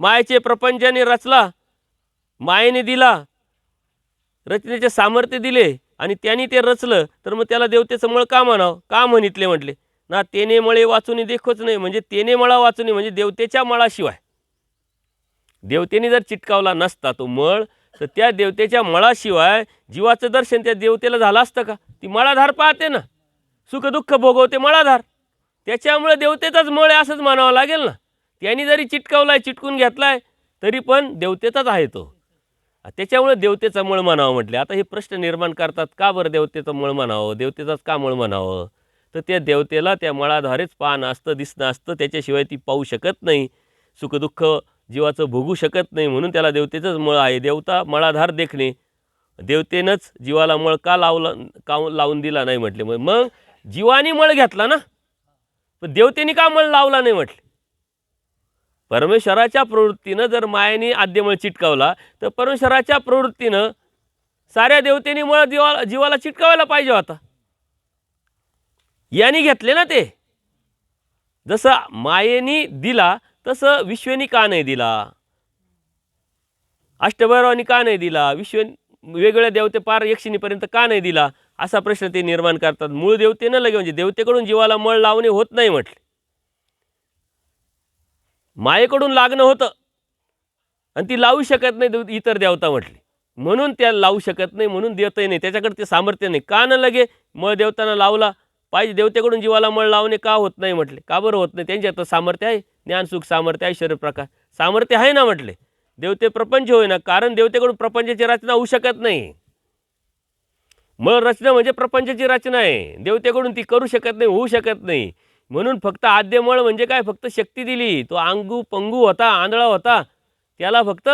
मायेचे प्रपंचाने रचला, मायेने दिला, रचनेचे सामर्थ्य दिले आणि त्यांनी ते रचलं, तर मग त्याला देवतेचं मळ का म्हणावं, का म्हणितले म्हटले ना. तेने मळे वाचून देखोच नाही, म्हणजे तेने मळा वाचून, म्हणजे देवतेच्या मळाशिवाय. देवतेने जर चिटकावला नसता तो मळ, तर त्या देवतेच्या मळाशिवाय जीवाचं दर्शन त्या देवतेला झालं असतं का. ती मळाधार पाहते ना, सुख दुःख भोगवते मळाधार, त्याच्यामुळे देवतेचाच मळ आहे असंच म्हणावं लागेल ना. त्यांनी जरी चिटकावलाय, चिटकून घेतलाय, तरी पण देवतेचाच आहे तो, त्याच्यामुळे देवतेचा मळ म्हणावं म्हटले. आता हे प्रश्न निर्माण करतात, का बरं देवतेचं मळ म्हणावं, देवतेचाच का मळ म्हणावं. तर त्या देवतेला त्या मळाधारेच पाहणं असतं, दिसणं असतं, त्याच्याशिवाय ती पाहू शकत नाही, सुखदुःख जीवाचं भोगू शकत नाही, म्हणून त्याला देवतेचंच मळ आहे. देवता मळाधार देखणे, देवतेनंच जीवाला मळ का लावून दिला नाही म्हटले. मग जीवानी मळ घेतला ना, पण देवतेने का मळ लावला नाही म्हटले. परमेश्वराच्या प्रवृत्तीनं जर मायेने आद्यमळ चिटकावला, तर परमेश्वराच्या प्रवृत्तीनं साऱ्या देवतेने मळ जीवाला चिटकावायला पाहिजे होता. यांनी घेतले ना ते. जसं मायेने दिला तसं विश्वेनी का नाही दिला, अष्टभैरवानी का नाही दिला, वेगवेगळ्या देवते पार यक्षिणीपर्यंत का नाही दिला, असा प्रश्न ते निर्माण करतात. मूळ देवतेनं लगे, म्हणजे देवतेकडून जीवाला मळ लावणे होत नाही म्हटले. मायेकडून लागणं होतं आणि ती लावू शकत नाही इतर देवता म्हटली, म्हणून त्या लावू शकत नाही, म्हणून देवताही नाही, त्याच्याकडे ते सामर्थ्य नाही. का न लगे मळ देवतानं लावला, पाहिजे देवतेकडून जीवाला मळ लावणे का होत नाही म्हटले. का बरं होत नाही? त्यांच्यात सामर्थ्य आहे, ज्ञानसुख सामर्थ्य, ऐश्वर्य प्रकाश सामर्थ्य आहे ना म्हटले. देवते प्रपंच होईना, कारण देवतेकडून प्रपंचाची रचना होऊ शकत नाही. मळ रचना म्हणजे प्रपंचाची रचना आहे, देवतेकडून ती करू शकत नाही, होऊ शकत नाही. म्हणून फक्त आद्यमळ म्हणजे काय, फक्त शक्ती दिली. तो अंगू पंगू होता, आंधळा होता, त्याला फक्त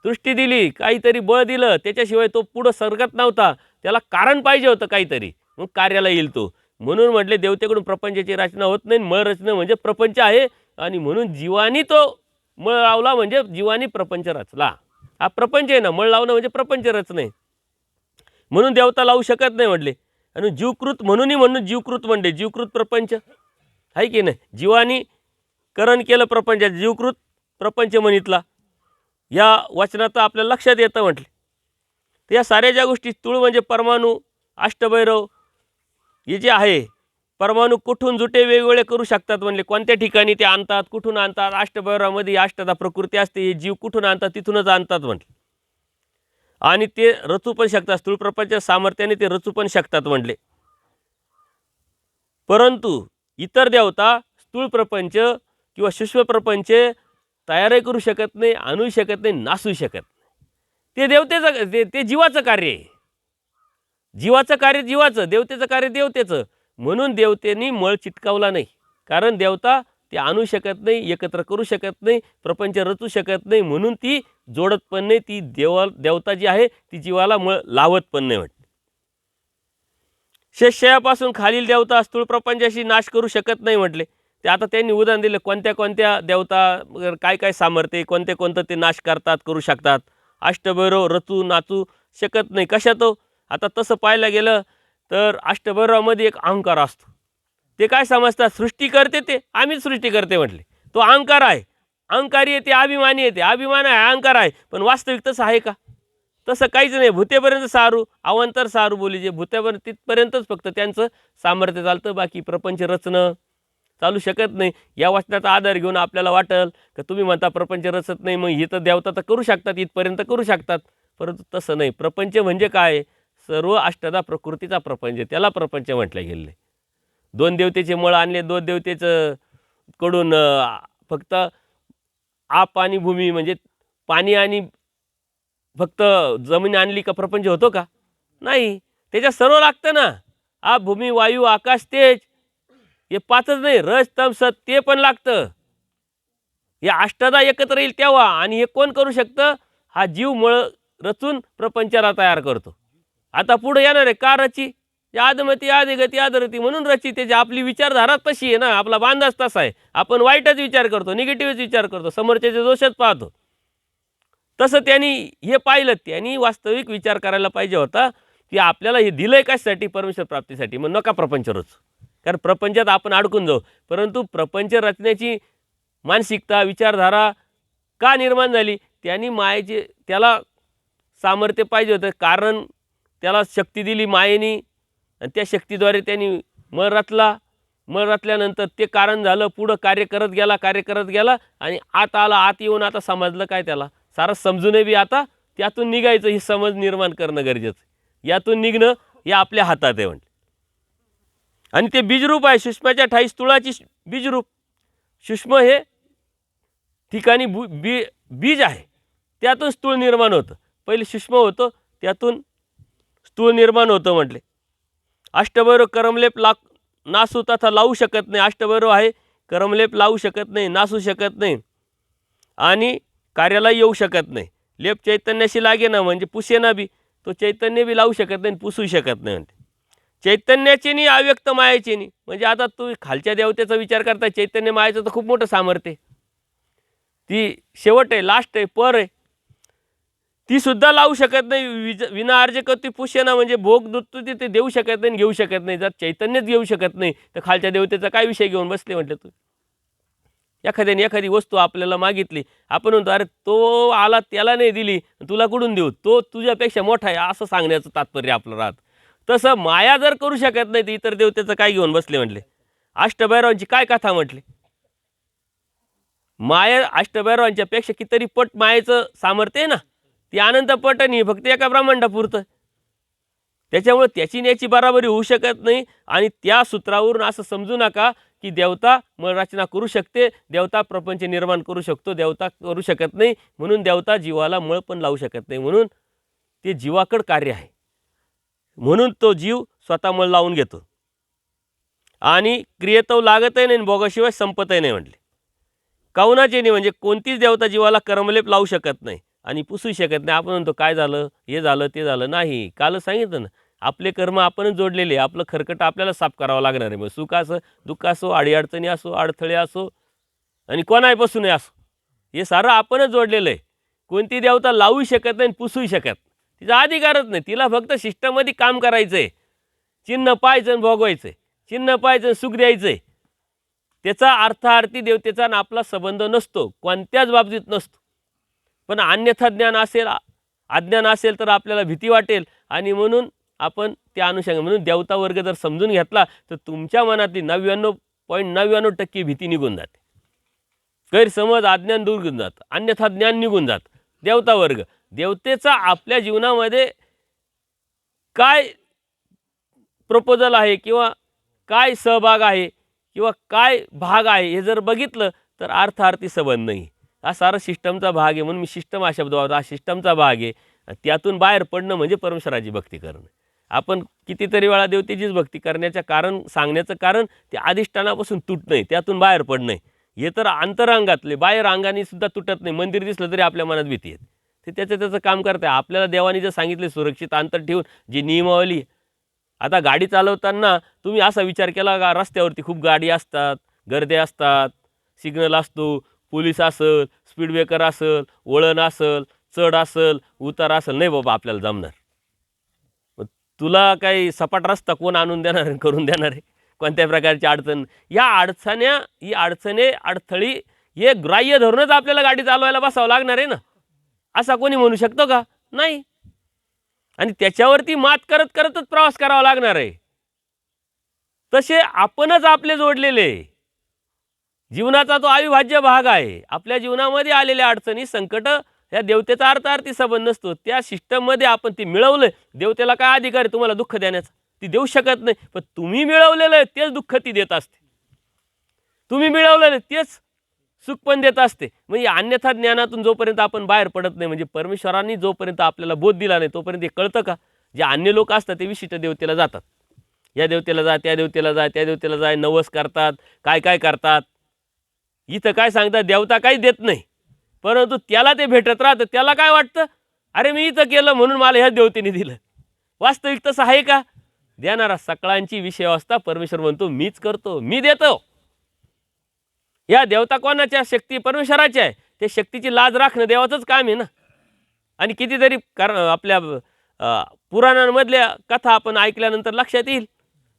दृष्टी दिली, काहीतरी बळ दिलं, त्याच्याशिवाय तो पुढं सरकत नव्हता. त्याला कारण पाहिजे होतं काहीतरी, मग कार्याला येईल तो. म्हणून म्हटले देवतेकडून प्रपंचाची रचना होत नाही. मळ रचना म्हणजे प्रपंच आहे, आणि म्हणून जीवानी तो मळ लावला म्हणजे जीवानी प्रपंच रचला. हा प्रपंच आहे ना, मळ लावणं म्हणजे प्रपंच रचना. म्हणून देवता लावू शकत नाही म्हटले. आणि जीवकृत म्हणून जीवकृत म्हणले, जीवकृत प्रपंच आहे की नाही. जीवानी करण केलं प्रपंचात, जीवकृत प्रपंच म्हणितला. या वचनात आपल्याला लक्षात येतं म्हटले. तर या साऱ्या ज्या गोष्टी, तुळ म्हणजे परमाणू, अष्टभैरव हे जे आहे, परमाणू कुठून जुटे वेगवेगळे करू शकतात म्हणले, कोणत्या ठिकाणी ते आणतात, कुठून आणतात. अष्टभैरवामध्ये अष्टधा प्रकृती असते, हे जीव कुठून आणतात, तिथूनच आणतात म्हटले. आणि ते रचू पण शकतात, स्थूल प्रपंच सामर्थ्याने ते रचू पण शकतात म्हटले. परंतु इतर देवता स्थूल प्रपंच किंवा सूक्ष्म प्रपंच तयारही करू शकत नाही, आणू शकत नाही, नासू शकत नाही. ते देवतेचं ते जीवाचं कार्य आहे. जीवाचं कार्य जीवाचं, देवतेचं कार्य देवतेचं. म्हणून देवतेनी मळ चिटकावला नाही, कारण देवता ते आणू शकत नाही, एकत्र करू शकत नाही, प्रपंच रचू शकत नाही. म्हणून ती जोडत पण नाही. ती देवता जी आहे ती जीवाला मळ लावत पण नाही म्हटले. शेषयापासून खालील देवता स्थूल प्रपंचाशी नाश करू शकत नाही म्हटले. ते आता त्यांनी उदाहरण दिलं, कोणत्या कोणत्या देवता काय काय सामर्थ्य, कोणतं ते नाश करतात, करू शकतात. अष्टभैरव रचू नाचू शकत नाही. कशात हो? आता तसं पाहायला गेलं तर अष्टभैरवामध्ये एक अहंकार असतो. ते काय समजतात, सृष्टी करते, ते आम्हीच सृष्टी करते म्हटले. तो अहंकार आहे, अहंकारी आहे, ते अभिमानी आहे, ते अभिमान आहे, अहंकार आहे. पण वास्तविक तसं आहे का? तसं काहीच नाही. भूतेपर्यंत सारू, अवांतर सारू बोली, जे भूतेपर्यंत तिथपर्यंतच फक्त त्यांचं सामर्थ्य चालतं, बाकी प्रपंच रचणं चालू शकत नाही. या वचनाचा आधार घेऊन आपल्याला वाटेल का तुम्ही म्हणता प्रपंच रचत नाही, मग ही तर देवता तर करू शकतात, इथपर्यंत करू शकतात. परंतु तसं नाही. प्रपंच म्हणजे काय, सर्व अष्टधा प्रकृतीचा प्रपंच, त्याला प्रपंच म्हटलं गेले. दोन देवतेचे मळ आणले, दोन देवतेचं कडून फक्त आप आणि भूमी म्हणजे पाणी आणि फक्त जमीन आणली का प्रपंच होतो का? नाही. त्याच्यात सर्व लागतं ना. आप भूमी वायू आकाश तेज, हे पाचच नाही, रज तम सत ते पण लागतं. हे अष्टधा एकत्र येईल तेव्हा. आणि हे कोण करू शकतं? हा जीव मळ रचून प्रपंचाला तयार करतो. आता पुढे येणार आहे का रची, आदमती आदिगती आदरती म्हणून रची. त्याची आपली विचारधारा तशी आहे ना, आपला बांधाच तसा आहे. आपण वाईटच विचार करतो, निगेटिव्हच विचार करतो, समोरच्याचे दोषच पाहतो. तसं त्यांनी हे पाहिलं, त्यांनी वास्तविक विचार करायला पाहिजे होता की आपल्याला हे दिलंय कशासाठी, परमेश्वर प्राप्तीसाठी. मग नका प्रपंच रचू, कारण प्रपंचात आपण अडकून जाऊ. परंतु प्रपंच रचण्याची मानसिकता विचारधारा का निर्माण झाली? त्यांनी मायेचे त्याला सामर्थ्य पाहिजे होतं, कारण त्याला शक्ती दिली मायेनी, आणि त्या शक्तीद्वारे त्यांनी मळ रचला. मळ रचल्यानंतर ते कारण झालं, पुढं कार्य करत गेला आणि आत आला. आत येऊन आता समजलं काय, त्याला सारं समजूनही बी आता त्यातून निघायचं, ही समज निर्माण करणं गरजेचं. यातून निघणं हे आपल्या हातात आहे म्हणते. आणि ते बीजरूप आहे, सूक्ष्माच्या ठाई स्थूळाची बीजरूप. सूक्ष्म हे ठिकाणी बीज आहे, त्यातून स्थूळ निर्माण होतं. पहिले सूक्ष्म होतं, त्यातून स्थूळ निर्माण होतं म्हटले. अष्टभैरव करमलेप नासू तथा लावू शकत नाही. अष्टभैरव आहे, करमलेप लावू शकत नाही, नासू शकत नाही, आणि कार्याला येऊ शकत नाही. लेप चैतन्याशी लागे ना म्हणजे पुसे ना बी, तो चैतन्य बी लावू शकत नाही, पुसू शकत नाही म्हणते. चैतन्याचे नाही, अव्यक्त मायाचे नाही. म्हणजे आता तू खालच्या देवतेचा विचार करता, चैतन्य मायाचं तर खूप मोठं सामर्थ्य आहे. ती शेवट आहे, लास्ट आहे, पर आहे. ती सुद्धा लावू शकत नाही. विना अर्ज करती पुष्यना म्हणजे भोग दुत्तू ते देऊ शकत नाही, घेऊ शकत नाही. जर चैतन्यच घेऊ शकत नाही तर खालच्या देवतेचा काय विषय घेऊन बसले म्हटलं तू. एखाद्याने एखादी वस्तू आपल्याला मागितली, आपण म्हणतो अरे तो आला त्याला नाही दिली, तुला कुठून देऊ, तो तुझ्यापेक्षा मोठा आहे, असं सांगण्याचं तात्पर्य आपलं राहतं. तसं माया जर करू शकत नाही तर इतर देवतेचं काय घेऊन बसले म्हटले. अष्टभैरवांची काय कथा म्हटली. माया अष्टभैरवांच्या पेक्षा कितीतरी पट मायेचं सामर्थ्य आहे ना. ती अनंत पट नाही, फक्त एका ब्रह्मांडापुरतं. त्याच्यामुळे त्याची न्याची बराबरी होऊ शकत नाही. आणि त्या सूत्रावरून असं समजू नका की देवता मळरचना करू शकते, देवता प्रपंच निर्माण करू शकतो, देवता करू शकत नाही. म्हणून देवता जीवाला मळ पण लावू शकत नाही. म्हणून ते जीवाकड कार्य आहे. म्हणून तो जीव स्वतः मळ लावून घेतो आणि क्रियेतो लागतही नाही, भोगाशिवाय संपतही नाही म्हटले. काउनाचे नाही म्हणजे कोणतीच देवता जीवाला कर्मलेप लावू शकत नाही आणि पुसू शकत नाही. आपण म्हणतो काय झालं, हे झालं, ते झालं. नाही, कालच सांगितलं ना, आपले कर्म आपणच जोडलेले. आपलं खरकट आपल्याला साफ करावं लागणार आहे. मग सुख असो, दुःख असो, अडीअडचणी असो, अडथळे असो आणि कोणापासूनही असो, हे सारं आपणच जोडलेलं आहे. कोणती देवता लावू शकत नाही, पुसू शकत. तिचा अधिकारच नाही. तिला फक्त सिस्टममध्ये काम करायचं आहे. चिन्ह पाहायचं आणि भोगवायचं आहे. चिन्ह पाहायचं, सुख द्यायचं आहे. त्याचा अर्थार्थी देवतेचा आणि आपला संबंध नसतो, कोणत्याच बाबतीत नसतो. पण अन्यथा ज्ञान असेल, अज्ञान असेल तर आपल्याला भीती वाटेल आणि म्हणून आपण त्या अनुषंगाने म्हणून देवता वर्ग जर समजून घेतला तर तुमच्या मनातली 99.99% भीती निघून जाते. गैरसमज, अज्ञान दूर होऊन जातं, अन्यथा ज्ञान निघून जातं. देवता वर्ग, देवतेचा आपल्या जीवनामध्ये काय प्रपोजल आहे किंवा काय सहभाग आहे किंवा काय भाग आहे हे जर बघितलं तर अर्थार्थी संबंध नाही. हा सारा सिस्टमचा भाग आहे. म्हणून मी सिस्टम हा शब्द वापरतो. हा सिस्टमचा भाग आहे. त्यातून बाहेर पडणं म्हणजे परमेश्वराची भक्ती करणं. आपण कितीतरी वेळा देवतेचीच भक्ती करण्याचं कारण, सांगण्याचं कारण ते अधिष्ठानापासून तुटणं आहे, त्यातून बाहेर पडणं आहे. हे तर अंतरांगातले, बाहेर अंगाने सुद्धा तुटत नाही. मंदिर दिसलं तरी आपल्या मनात भीती येते. ते त्याचं काम करत आहे. आपल्याला देवाने जर सांगितले सुरक्षित अंतर ठेवून जी नियमावली, आता गाडी चालवताना तुम्ही असा विचार केला का रस्त्यावरती खूप गाडी असतात, गर्दी असतात, सिग्नल असतो, पोलीस असेल, स्पीड ब्रेकर असेल, वळण असेल, चढ असेल, उतार असेल, नाही बाबा आपल्याला जमणार. मग तुला काही सपाट रस्ता कोण आणून देणार, करून देणार आहे? कोणत्या प्रकारची अडचण, या अडचणी अडथळी हे ग्राह्य धरूनच आपल्याला गाडी चालवायला बसावं लागणार आहे ना. असा कोणी म्हणू शकतो का? नाही. आणि त्याच्यावरती मात करत करतच प्रवास करावा लागणार आहे. तसे आपणच आपले जोडलेले, जीवनाचा तो अविभाज्य भाग आहे. आपल्या जीवनामध्ये आलेल्या अडचणी, संकट या देवतेचा अर्थार्थी संबंध नसतो. त्या सिस्टममध्ये आपण ती मिळवलं. देवतेला काय अधिकार आहे तुम्हाला दुःख देण्याचा? ती देऊ शकत नाही. पण तुम्ही मिळवलेलं आहे तेच दुःख ती देत असते. तुम्ही मिळवलेलं तेच सुख पण देत असते. म्हणजे अन्यथा ज्ञानातून जोपर्यंत आपण बाहेर पडत नाही, म्हणजे परमेश्वरांनी जोपर्यंत आपल्याला बोध दिला नाही तोपर्यंत हे कळतं का? जे अन्य लोक असतात ते विशिष्ट देवतेला जातात. या देवतेला जा, त्या देवतेला जा, त्या देवतेला जा, नवस करतात, काय काय करतात. इथं काय सांगतात, देवता काहीच देत नाही, परंतु त्याला ते भेटत राहतं. त्याला काय वाटतं, अरे मी इथं केलं म्हणून मला ह्या देवतेने दिलं. वास्तविक तसं आहे का? देणारा सकळांची विषय अवस्था परमेश्वर म्हणतो मीच करतो, मी देतो. या देवता कोणाच्या? शक्ती परमेश्वराची आहे. ते शक्तीची लाज राखणं देवाचंच काम आहे ना. आणि कितीतरी आपल्या पुराणांमधल्या कथा आपण ऐकल्यानंतर लक्षात येईल,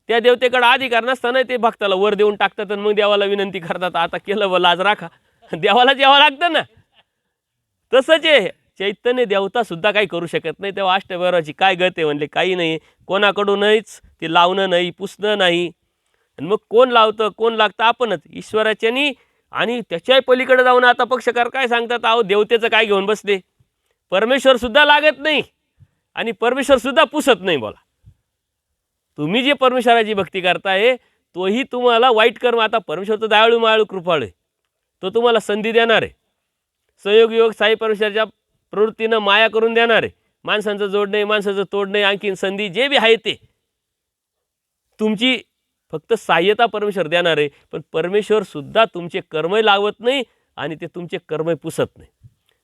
त्या देवतेकडे अधिकार नसताना ते भक्ताला वर देऊन टाकतात आणि मग देवाला विनंती करतात, आता केलं व लाज राखा. देवाला जेव्हा लागतं ना. तसंच आहे, चैतन्य देवता सुद्धा काही करू शकत नाही. तेव्हा अष्टभैरवाची काय गत आहे म्हणले, काही नाही. कोणाकडूनच ते लावणं नाही, पुसणं नाही. आणि मग कोण लावतं, कोण लागतं? आपणच, ईश्वराच्यानी. आणि त्याच्याही पलीकडे जाऊन आता पक्षकार काय सांगतात, अहो देवतेचं काय घेऊन बसले, परमेश्वर सुद्धा लागत नाही आणि परमेश्वर सुद्धा पुसत नाही. बोला, तुम्ही जे परमेश्वराची भक्ती करताय तोही तुम्हाला वाईट कर्म, आता परमेश्वर तर दयाळू मायाळू कृपाळू आहे, तो तुम्हाला संधी देणार आहे. संयोग योग साई परमेश्वराच्या प्रवृत्तीनं माया करून देणार आहे. माणसांचं जोड नाही, माणसाचं तोड नाही, आणखीन संधी जे बी आहे ते तुमची फक्त सहाय्यता परमेश्वर देणार आहे. पण परमेश्वर सुद्धा तुमचे कर्म लावत नाही आणि ते तुमचे कर्म पुसत नाही.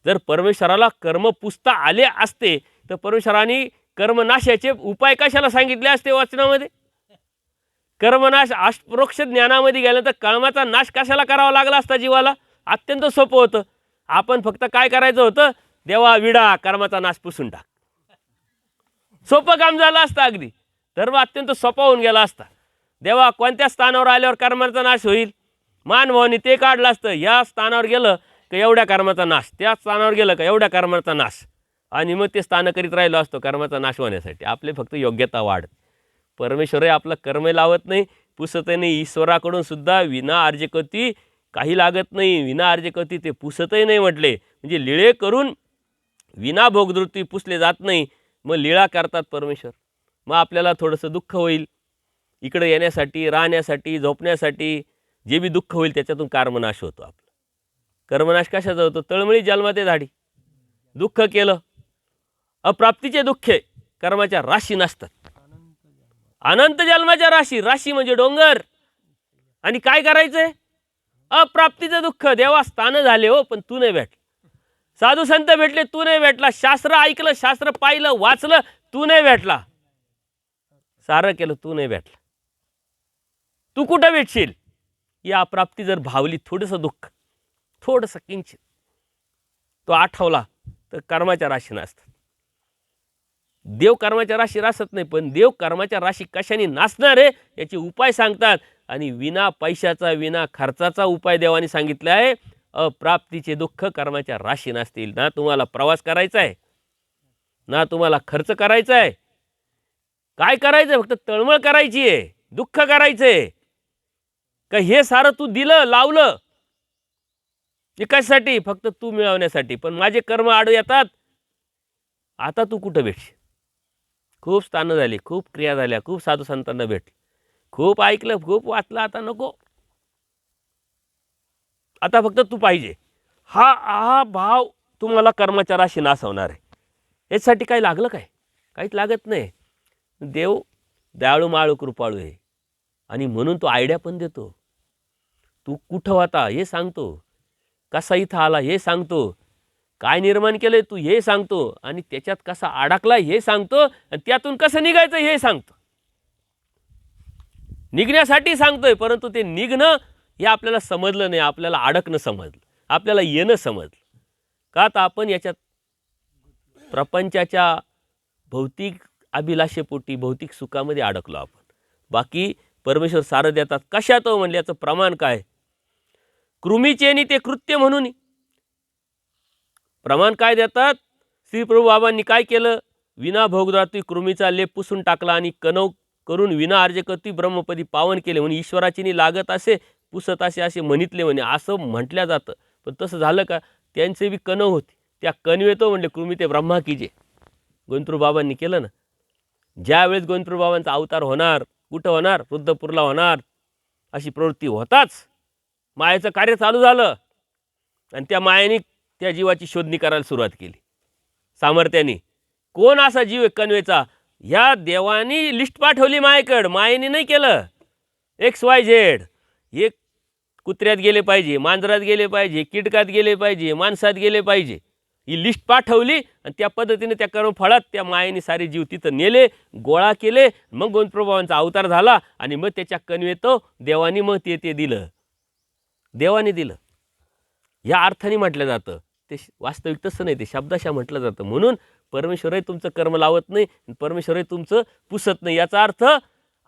जर परमेश्वराला कर्म पुसता आले असते तर परमेश्वराने कर्मनाशाचे उपाय कशाला सांगितले असते वचनामध्ये? कर्मनाश अष्टप्रोक्ष ज्ञानामध्ये गेल्यानंतर कर्माचा नाश कशाला करावा लागला असता जीवाला? अत्यंत सोपं होतं. आपण फक्त काय करायचं होतं, देवा विडा कर्माचा नाश पुसून टाक. सोपं काम झालं असतं अगदी. धर्म अत्यंत सोपा होऊन गेला असता. देवा कोणत्या स्थानावर आल्यावर कर्माचा नाश होईल, मानभावाने ते काढलं असतं. या स्थानावर गेलं का एवढ्या कर्माचा नाश, त्या स्थानावर गेलं का एवढ्या कर्माचा नाश, आणि मग ते स्थान करीत राहिलो असतो कर्माचा नाश होण्यासाठी. आपले फक्त योग्यता वाढ. परमेश्वरही आपलं कर्म लावत नाही, पुसत नाही. ईश्वराकडून सुद्धा विना अर्जकती काही लागत नाही, विना अर्जकती ते पुसतही नाही म्हटले. म्हणजे लिळे करून विना भोगदृष्टी पुसले जात नाही. मग लीळा करतात परमेश्वर. मग आपल्याला थोडंसं दुःख होईल. इकडे येण्यासाठी, राहण्यासाठी, झोपण्यासाठी जे बी दुःख होईल त्याच्यातून कर्मनाश होतो आपला. कर्मनाश कशाचा होतो? तळमळी जन्माते झाडी. दुःख केलं, अप्राप्तीचे दुःखे कर्माच्या राशी नसतात. अनंत जन्माच्या राशी. राशी म्हणजे डोंगर. आणि काय करायचंय? अप्राप्तीचं दुःख. देवा स्थान झाले हो, पण तू नाही भेटला. साधू संत भेटले, तू नाही भेटला. शास्त्र ऐकलं, शास्त्र पाहिलं, वाचलं, तू नाही भेटला. सारं केलं, तू नाही भेटला. तू कुठं भेटशील? या अप्राप्ती जर भावली, थोडंसं दुःख, थोडंसं किंचित तो आठवला तर कर्माच्या राशी नसतात. देव कर्माच्या राशी रासत नाही, पण देव कर्माच्या राशी कशाने नासणार आहे याचे उपाय सांगतात. आणि विना पैशाचा, विना खर्चाचा उपाय देवाने सांगितला आहे. अप्राप्तीचे दुःख कर्माच्या राशी नसतील. ना तुम्हाला प्रवास करायचा आहे, ना तुम्हाला खर्च करायचा आहे. काय करायचं? फक्त तळमळ करायची आहे, दुःख करायचंय. का हे सारं तू दिलं, लावलं एकासाठी? फक्त तू मिळवण्यासाठी. पण माझे कर्म आडू येतात. आता तू कुठं भेटशील? खूप स्थानं झाली, खूप क्रिया झाल्या, खूप साधू संतांना भेटले, खूप ऐकलं, खूप वाचलं. आता नको. आता फक्त तू पाहिजे. हा हा भाव तुम्हाला कर्माच्या राशी नासवणार आहे. याच्यासाठी काही लागलं काय? काहीच लागत नाही. देव दयाळू माळू कृपाळू आहे. आणि म्हणून तो आयडिया पण देतो. तू कुठं होता हे सांगतो, कसा इथं आला हे सांगतो, काय निर्माण केलंय तू हे सांगतो, आणि त्याच्यात कसा अडकला हे सांगतो, आणि त्यातून कसं निघायचं हे सांगतो. निघण्यासाठी सांगतोय, परंतु ते निघणं हे आपल्याला समजलं नाही. आपल्याला अडकणं समजलं, आपल्याला येणं समजलं. का तर आपण याच्यात प्रपंचाच्या भौतिक अभिलाषेपोटी भौतिक सुखामध्ये अडकलो आपण. बाकी परमेश्वर सारं देतात. कशात हो म्हणले? याचं प्रमाण काय? कृमीचेनी ते कृत्य म्हणून प्रमाण काय देतात? श्री प्रभू बाबांनी काय केलं? विना भोगदाती कृमीचा लेप पुसून टाकला आणि कनव करून विना अर्जकती ब्रह्मपदी पावन केले. म्हणून ईश्वराची लागत असे पुसत असे असे म्हणितले म्हणे, असं म्हटलं जातं. पण तसं झालं का? त्यांचे बी कणव होते, त्या कणवेतो म्हणले कृमी ते ब्रह्मा कीजे. गोविंदप्रभू बाबांनी केलं ना. ज्यावेळेस गोविंदप्रभू बाबांचा अवतार होणार, कुठं होणार? रुद्रपूरला होणार. अशी प्रवृत्ती होताच मायेचं कार्य चालू झालं. आणि त्या मायेने त्या जीवाची शोधणी करायला सुरुवात केली सामर्थ्याने. कोण असा जीव आहे कणवेचा? ह्या देवानी लिस्ट पाठवली मायेकडं, मायेने नाही केलं. XYZ. हे कुत्र्यात गेले पाहिजे, मांजरात गेले पाहिजे, कीटकात गेले पाहिजे, माणसात गेले पाहिजे. ही लिस्ट पाठवली आणि त्या पद्धतीने त्या कर्मफळात त्या मायेने सारे जीव तिथं नेले, गोळा केले. मग गोविंदप्रभूंचा अवतार झाला आणि मग त्याच्या कणवेतो देवानी मग ते दिलं, देवाने दिलं. या अर्थाने म्हटलं जातं. ते वास्तविक तसं नाही, ते शब्दाशा म्हटलं जातं. म्हणून परमेश्वरही तुमचं कर्म लावत नाही, परमेश्वरही तुमचं पुसत नाही. याचा अर्थ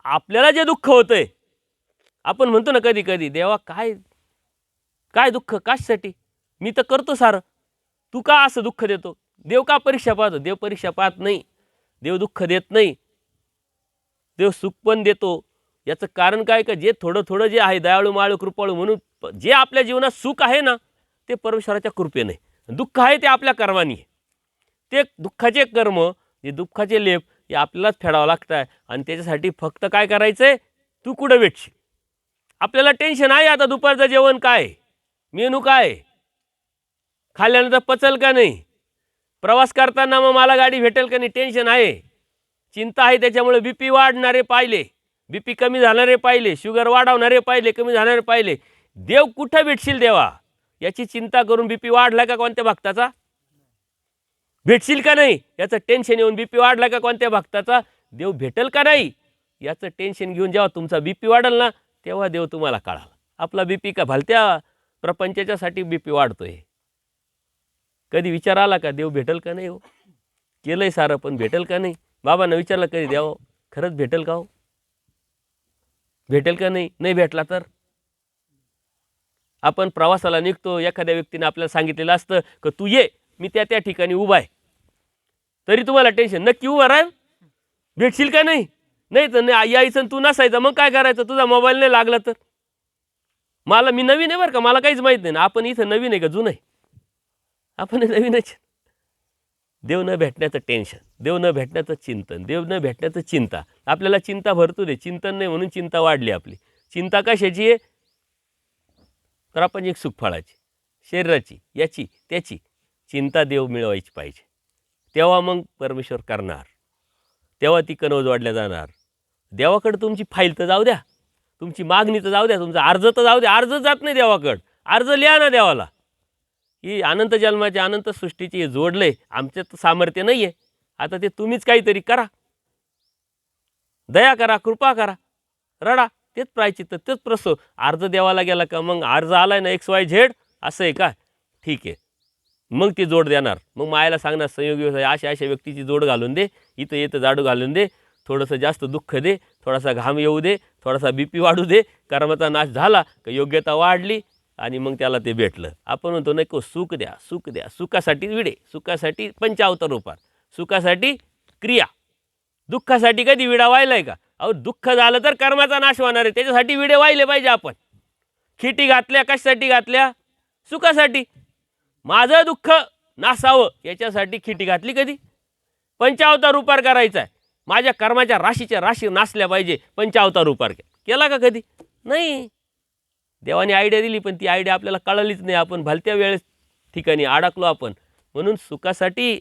आपल्याला जे दुःख होतंय, आपण म्हणतो ना कधी कधी, देवा काय काय दुःख कशासाठी? मी तर करतो सारं, तू का असं दुःख देतो? देव का परीक्षा पाहतो? देव परीक्षा पाहत नाही, देव दुःख देत नाही, देव सुख पण देतो. याचं कारण काय? का जे थोडं थोडं जे आहे, दयाळू माळू कृपाळू म्हणून जे आपल्या जीवनात सुख आहे ना, ते परमेश्वराच्या कृपेने. दुःख आहे ते आपल्या कर्माने. ते दुःखाचे कर्म, जे दुःखाचे लेप, हे आपल्यालाच फेडावं लागतं आहे. आणि त्याच्यासाठी फक्त काय करायचं आहे? तू कुठं भेटशील? आपल्याला टेन्शन आहे आता दुपारचं जेवण काय, मेनू काय, खाल्ल्यानंतर पचल का नाही, प्रवास करताना मग मला गाडी भेटेल का नाही, टेन्शन आहे, चिंता आहे. त्याच्यामुळे BP वाढणारे पाहिले, BP कमी झाणारे पाहिले, शुगर वाढवणारे पाहिले, कमी झाणारे पाहिले. देव कुठं भेटशील देवा याची चिंता करून BP वाढला का कोणत्या भक्ताचा? भेटशील का नाही याचं टेन्शन येऊन BP वाढला का कोणत्या भक्ताचा? देव भेटेल का नाही याचं टेन्शन घेऊन जेव्हा तुमचा BP वाढेल ना, तेव्हा देव तुम्हाला कळाला. आपला BP का भलत्या प्रपंचाच्यासाठी BP वाढतोय. कधी विचार आला का देव भेटेल का नाही? हो, केलंय सारं पण भेटेल का नाही? बाबांना विचारलं कधी, देव खरंच भेटेल का? हो, भेटेल का नाही? नाही भेटला तर आपण प्रवासाला निघतो, एखाद्या व्यक्तीने आपल्याला सांगितलेलं असतं की तू ये, मी त्या ठिकाणी उभा आहे, तरी तुम्हाला टेन्शन, नक्की उभा राह, भेटशील का नाही? नाही तर नाही यायचं, तू नसायचं, मग काय करायचं? तुझा मोबाईल नाही लागला तर? मला, मी नवीन आहे बरं का, मला काहीच माहीत नाही ना. आपण इथं नवीन आहे का जुनं आहे? आपण नवीनच. देव न भेटण्याचं टेन्शन, देव न भेटण्याचं चिंतन, देव न भेटण्याचं चिंता. आपल्याला चिंता भरतो दे, चिंतन नाही म्हणून चिंता वाढली आपली. चिंता कशाची आहे? प्रापंचिक सुखफळाची, शरीराची, याची त्याची चिंता देव मिळवायची पाहिजे. तेव्हा मग परमेश्वर करणार, तेव्हा ती कणवज वाढल्या जाणार. देवाकडे तुमची फाईल तर जाऊ द्या, तुमची मागणी तर जाऊ द्या, तुमचा अर्ज तर जाऊ द्या. अर्ज जात नाही देवाकडं, अर्ज लिहा ना देवाला. ही अनंत जन्माचे अनंत सृष्टीची हे जोडले, आमच्यात सामर्थ्य नाही आहे. आता ते तुम्हीच काहीतरी करा, दया करा, कृपा करा, रडा. तेच प्रायचित्त, तेच प्रसव. अर्ज देवाला गेला का मग अर्ज आलाय ना XYZ असं आहे का, ठीक आहे, मग ती जोड देणार. मग मायाला सांगणार संयोग अशा अशा व्यक्तीची जोड घालून दे, इथं येतं जाडू घालून दे, थोडंसं जास्त दुःख दे, थोडासा घाम येऊ दे, थोडासा BP वाढू दे. कर्माचा नाश झाला का योग्यता वाढली आणि मग त्याला ते भेटलं. आपण म्हणतो नको, सुख द्या, सुख द्या. सुखासाठी विडे, सुखासाठी पंचावतार रूपात, सुखासाठी क्रिया. दुःखासाठी कधी विडा वाहिलाय का? अहो दुःख झालं तर कर्माचा नाश होणार आहे, त्याच्यासाठी विडे वाहिले पाहिजे आपण. खिटी घातल्या कशासाठी घातल्या? सुखासाठी. माझं दुःख नासावं याच्यासाठी खिटी घातली कधी? पंचावतार उपार करायचा आहे. माझ्या कर्माच्या राशीच्या राशी नासल्या पाहिजे, पंचावतार उपार केला का कधी? नाही. देवाने आयडिया दिली पण ती आयडिया आपल्याला कळलीच नाही. आपण भलत्या वेळेस ठिकाणी अडकलो आपण. म्हणून सुखासाठी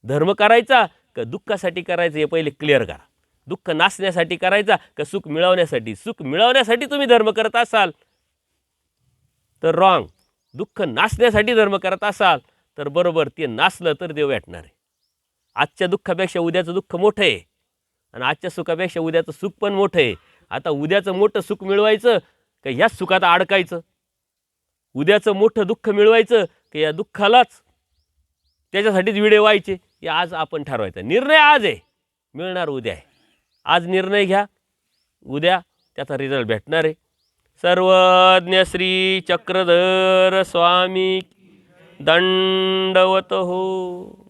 धर्म करायचा का दुःखासाठी करायचं हे पहिले क्लिअर करा. दुःख नासण्यासाठी करायचा का सुख मिळवण्यासाठी? सुख मिळवण्यासाठी तुम्ही धर्म करत असाल तर रॉंग. दुःख नासण्यासाठी धर्म करत असाल तर बरोबर. ते नासलं तर देव भेटणार आहे. आजच्या दुःखापेक्षा उद्याचं दुःख मोठं आहे आणि आजच्या सुखापेक्षा उद्याचं सुख पण मोठं आहे. आता उद्याचं मोठं सुख मिळवायचं का ह्याच सुखात अडकायचं? उद्याचं मोठं दुःख मिळवायचं की या दुःखालाच त्याच्यासाठीच विडे व्हायचे? हे आज आपण ठरवायचं. निर्णय आज आहे, मिळणार उद्या आहे. आज निर्णय घ्या, उद्या त्याचा रिझल्ट भेटणार आहे. सर्वज्ञ श्री चक्रधर स्वामी दंडवत हो.